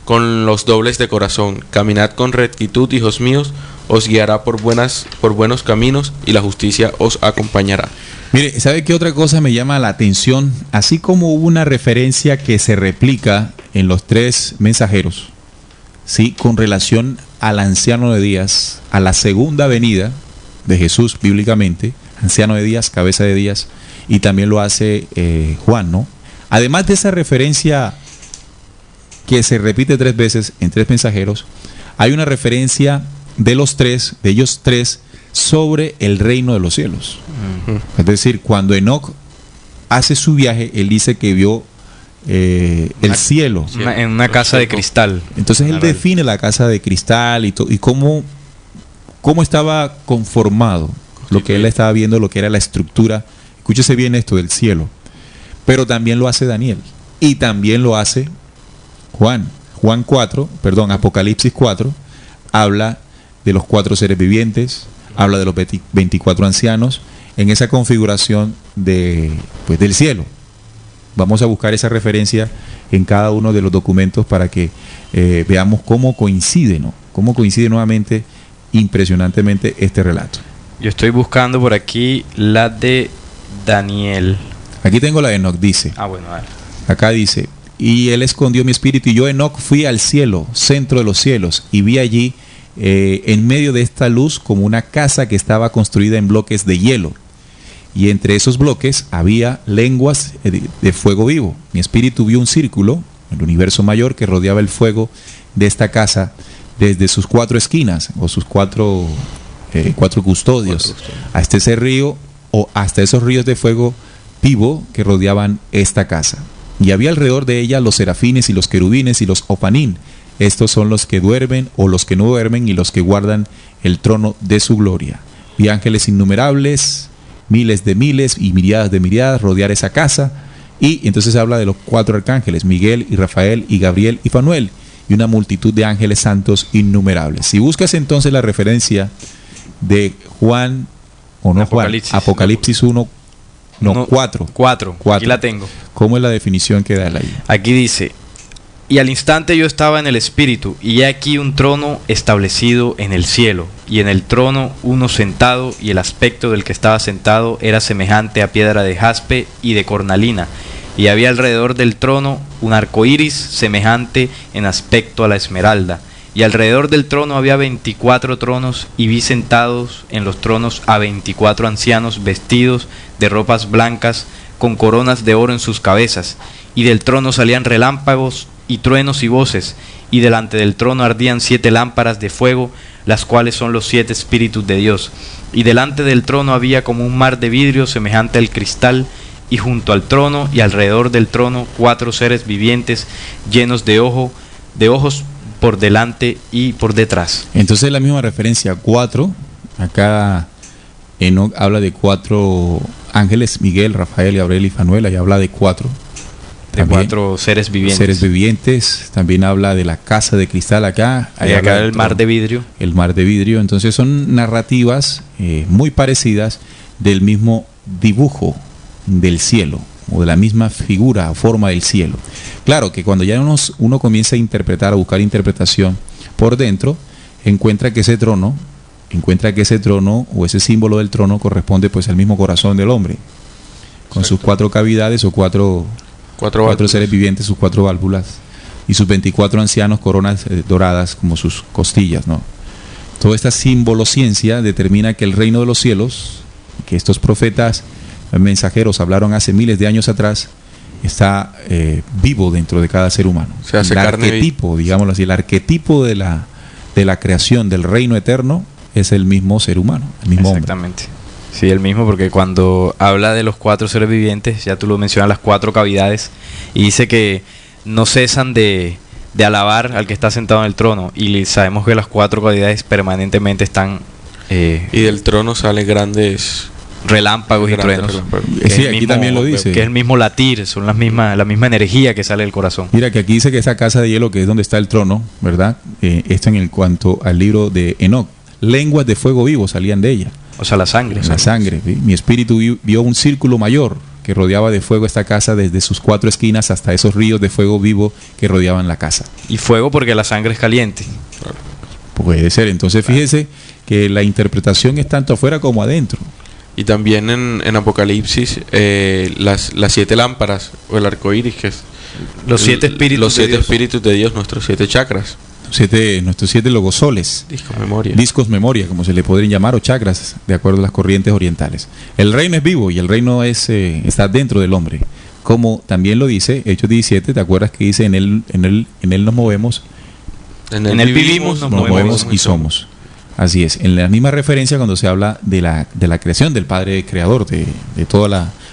con los dobles de corazón. Caminad con rectitud, hijos míos, os guiará por buenos caminos, y la justicia os acompañará.
Mire, ¿sabe qué otra cosa me llama la atención? Así como hubo una referencia que se replica en los tres mensajeros, ¿sí?, con relación al anciano de días, a la segunda venida de Jesús bíblicamente, anciano de días, cabeza de días, y también lo hace Juan, ¿no? Además de esa referencia que se repite 3 veces en 3 mensajeros, hay una referencia de ellos tres, sobre el reino de los cielos. Uh-huh. Es decir, cuando Enoc hace su viaje, él dice que vio el cielo.
En una casa de cristal.
Entonces él define la casa de cristal y cómo estaba conformado, lo que él estaba viendo, lo que era la estructura. Escúchese bien esto del cielo. Pero también lo hace Daniel. Y también lo hace Apocalipsis 4, habla de los 4 seres vivientes, habla de los 24 ancianos, en esa configuración del cielo. Vamos a buscar esa referencia en cada uno de los documentos para que veamos cómo coincide, ¿no? Cómo coincide nuevamente, impresionantemente, este relato.
Yo estoy buscando por aquí la de Daniel.
Aquí tengo la de Enoc, dice.
Bueno, a ver.
Acá dice: y él escondió mi espíritu, y yo, Enoc, fui al cielo, centro de los cielos, y vi allí en medio de esta luz como una casa que estaba construida en bloques de hielo, y entre esos bloques había lenguas de fuego vivo. Mi espíritu vio un círculo, el universo mayor, que rodeaba el fuego de esta casa desde sus 4 esquinas, o sus cuatro custodios, hasta ese río, o hasta esos ríos de fuego vivo que rodeaban esta casa. Y había alrededor de ella los serafines y los querubines y los opanín. Estos son los que duermen o los que no duermen y los que guardan el trono de su gloria. Vi ángeles innumerables, miles de miles y miriadas de miriadas rodear esa casa. Y entonces habla de los 4 arcángeles, Miguel y Rafael y Gabriel y Fanuel, y una multitud de ángeles santos innumerables. Si buscas entonces la referencia de Juan, o no
Apocalipsis.
Juan, Apocalipsis 1, no, 4.
4. Aquí la tengo.
¿Cómo es la definición que da ahí?
Aquí dice: y al instante yo estaba en el espíritu, y he aquí un trono establecido en el cielo, y en el trono uno sentado, y el aspecto del que estaba sentado era semejante a piedra de jaspe y de cornalina, y había alrededor del trono un arco iris semejante en aspecto a la esmeralda, y alrededor del trono había 24 tronos, y vi sentados en los tronos a 24 ancianos vestidos de ropas blancas, con coronas de oro en sus cabezas, y del trono salían relámpagos y truenos y voces, y delante del trono ardían 7 lámparas de fuego, las cuales son los 7 espíritus de Dios. Y delante del trono había como un mar de vidrio semejante al cristal, y junto al trono y alrededor del trono 4 seres vivientes llenos de ojos por delante y por detrás.
Entonces la misma referencia, 4, acá Enoc habla de 4 ángeles, Miguel, Rafael, Gabriel y Fanuel, ahí habla de 4.
De 4 seres vivientes.
Seres vivientes, también habla de la casa de cristal acá.
Ahí acá el mar de vidrio.
El mar de vidrio, entonces son narrativas muy parecidas del mismo dibujo del cielo, o de la misma figura o forma del cielo. Claro que cuando ya uno comienza a interpretar, a buscar interpretación por dentro, encuentra que ese trono o ese símbolo del trono corresponde pues al mismo corazón del hombre, con
Exacto.
sus 4 cavidades o cuatro seres vivientes, sus 4 válvulas, y sus 24 ancianos, coronas doradas como sus costillas, ¿no? Toda esta simbolociencia determina que el reino de los cielos, que estos profetas mensajeros hablaron hace miles de años atrás, está vivo dentro de cada ser humano.
Se hace
el
carne
arquetipo, digámoslo así, el arquetipo de la creación del reino eterno es el mismo ser humano, el mismo hombre.
Exactamente. Sí, el mismo, porque cuando habla de los 4 seres vivientes, ya tú lo mencionas, las 4 cavidades, y dice que no cesan de alabar al que está sentado en el trono, y sabemos que las 4 cavidades permanentemente están
y del trono salen grandes
relámpagos y truenos.
Sí, aquí
mismo,
también lo dice.
Que es el mismo latir, son la misma energía que sale del corazón.
Mira que aquí dice que esa casa de hielo, que es donde está el trono, ¿verdad? Esto en cuanto al libro de Enoc. Lenguas de fuego vivo salían de ella.
O sea, la sangre.
La sangre. ¿sí? Mi espíritu vio un círculo mayor que rodeaba de fuego esta casa desde sus 4 esquinas hasta esos ríos de fuego vivo que rodeaban la casa.
Y fuego porque la sangre es caliente.
Puede ser. Entonces fíjese que la interpretación es tanto afuera como adentro.
Y también en Apocalipsis las 7 lámparas o el arco iris, que es
Los 7 espíritus
los 7
de Dios.
espíritus de Dios, nuestros 7 chakras.
Nuestros 7 logosoles, discos memoria, como se le podrían llamar, o chakras, de acuerdo a las corrientes orientales. El reino es vivo y el reino está dentro del hombre. Como también lo dice Hechos 17, ¿te acuerdas que dice en él nos movemos?
En él vivimos,
nos movemos y somos. Así es. En la misma referencia cuando se habla de la creación del Padre Creador, de toda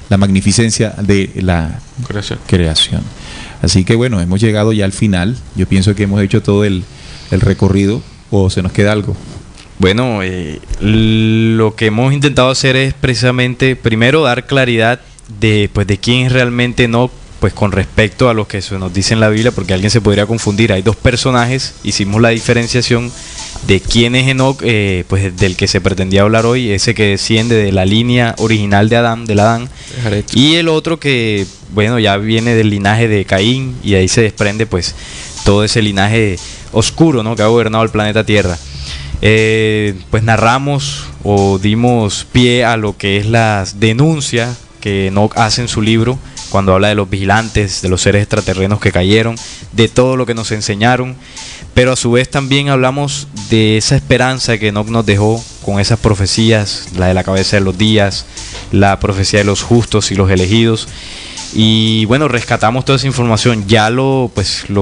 la magnificencia de la creación. Así que bueno, hemos llegado ya al final. Yo pienso que hemos hecho todo el recorrido, o se nos queda algo.
Bueno, lo que hemos intentado hacer es precisamente, primero, dar claridad de quién es realmente Enoc, pues con respecto a lo que se nos dice en la Biblia, porque alguien se podría confundir. Hay 2 personajes, hicimos la diferenciación de quién es Enoc, pues del que se pretendía hablar hoy, ese que desciende de la línea original de Adán, y el otro que, bueno, ya viene del linaje de Caín, y ahí se desprende pues todo ese linaje oscuro, ¿no?, que ha gobernado el planeta Tierra. Pues narramos o dimos pie a lo que es las denuncias que Enoc hace en su libro, cuando habla de los vigilantes, de los seres extraterrenos que cayeron, de todo lo que nos enseñaron, pero a su vez también hablamos de esa esperanza que Enoc nos dejó con esas profecías, la de la cabeza de los días, la profecía de los justos y los elegidos. Y bueno, rescatamos toda esa información. Ya lo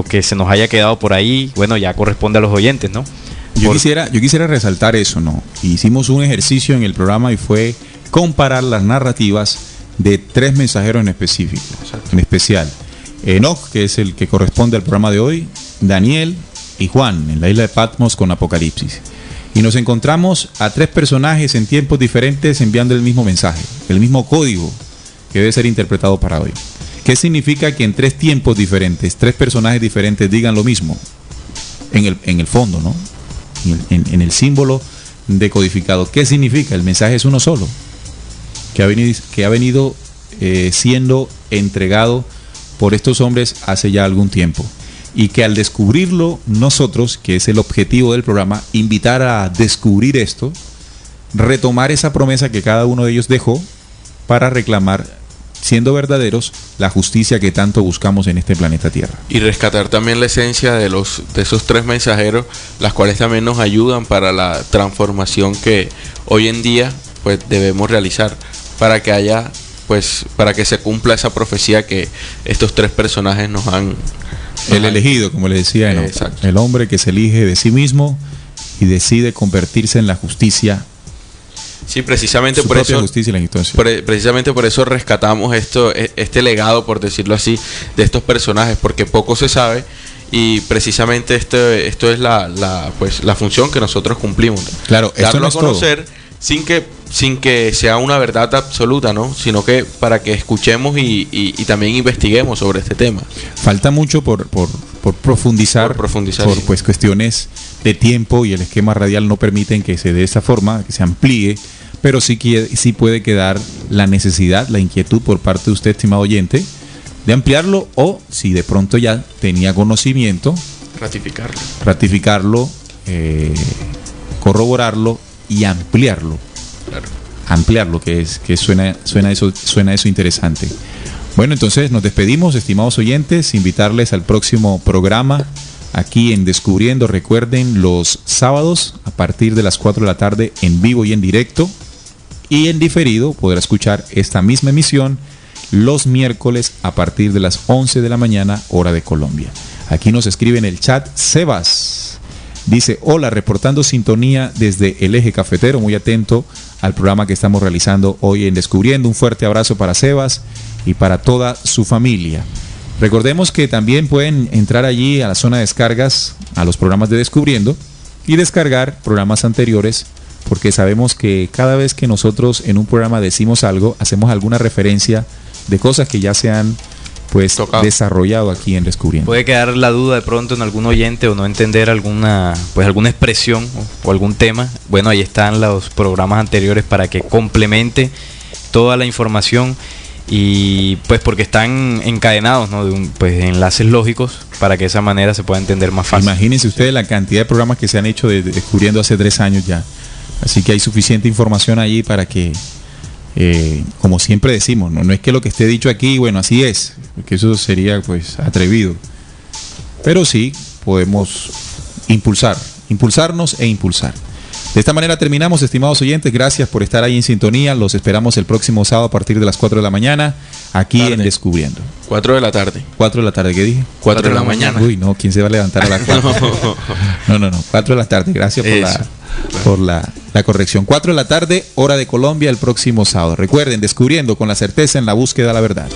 que se nos haya quedado por ahí, bueno, ya corresponde a los oyentes, ¿no?
Yo quisiera resaltar eso, ¿no? Hicimos un ejercicio en el programa y fue comparar las narrativas de 3 mensajeros en específico.
Exacto.
En especial Enoc, que es el que corresponde al programa de hoy, Daniel y Juan, en la isla de Patmos con Apocalipsis. Y nos encontramos a 3 personajes en tiempos diferentes enviando el mismo mensaje, el mismo código que debe ser interpretado para hoy. ¿Qué significa que en 3 tiempos diferentes, 3 personajes diferentes digan lo mismo? En el fondo, ¿no? En el símbolo decodificado. ¿Qué significa? El mensaje es uno solo, que ha venido siendo entregado por estos hombres hace ya algún tiempo, y que al descubrirlo nosotros, que es el objetivo del programa, invitar a descubrir esto, retomar esa promesa que cada uno de ellos dejó para reclamar, siendo verdaderos, la justicia que tanto buscamos en este planeta Tierra.
Y rescatar también la esencia de esos 3 mensajeros, las cuales también nos ayudan para la transformación que hoy en día pues debemos realizar, para que haya para que se cumpla esa profecía que estos 3 personajes nos han...
El elegido, como le decía,
exacto.
El hombre que se elige de sí mismo y decide convertirse en la justicia.
Sí, precisamente
su
por
propia
eso,
justicia y la justicia.
precisamente por eso rescatamos este legado, por decirlo así, de estos personajes, porque poco se sabe y precisamente esto es la función que nosotros cumplimos.
Claro, esto
darlo
no
a
es
conocer sin que sea una verdad absoluta, ¿no? Sino que para que escuchemos y también investiguemos sobre este tema.
Falta mucho por profundizar, por
sí.
Pues cuestiones de tiempo, y el esquema radial no permiten que se dé esa forma, que se amplíe, pero sí puede quedar la necesidad, la inquietud por parte de usted, estimado oyente, de ampliarlo, o si de pronto ya tenía conocimiento, ratificarlo, corroborarlo y ampliarlo.
Claro.
Ampliarlo, que suena eso interesante. Bueno, entonces nos despedimos, estimados oyentes, invitarles al próximo programa aquí en Descubriendo. Recuerden, los sábados a partir de las 4 de la tarde en vivo y en directo, y en diferido podrá escuchar esta misma emisión los miércoles a partir de las 11 de la mañana, hora de Colombia. Aquí nos escribe en el chat Sebas. Dice: hola, reportando sintonía desde el eje cafetero, muy atento al programa que estamos realizando hoy en Descubriendo. Un fuerte abrazo para Sebas y para toda su familia. Recordemos que también pueden entrar allí a la zona de descargas, a los programas de Descubriendo, y descargar programas anteriores, porque sabemos que cada vez que nosotros en un programa decimos algo, hacemos alguna referencia de cosas que ya se han desarrollado aquí en Descubriendo.
Puede quedar la duda de pronto en algún oyente o no entender alguna expresión o algún tema. Bueno, ahí están los programas anteriores para que complemente toda la información, y pues porque están encadenados, ¿no? De enlaces lógicos, para que de esa manera se pueda entender más fácil.
Imagínense ustedes la cantidad de programas que se han hecho de Descubriendo hace 3 años ya. Así que hay suficiente información allí para que, como siempre decimos, no es que lo que esté dicho aquí, bueno, así es, porque eso sería pues atrevido, pero sí podemos impulsarnos e impulsar. De esta manera terminamos, estimados oyentes. Gracias por estar ahí en sintonía. Los esperamos el próximo sábado a partir de las 4 de la mañana aquí en Descubriendo.
4 de la tarde.
4 de la tarde, ¿qué dije?
4 de la mañana.
Uy, no, ¿quién se va a levantar a las 4? No, 4 de la tarde. Gracias por la corrección. 4 de la tarde, hora de Colombia, el próximo sábado. Recuerden, Descubriendo con la certeza en la búsqueda de la verdad.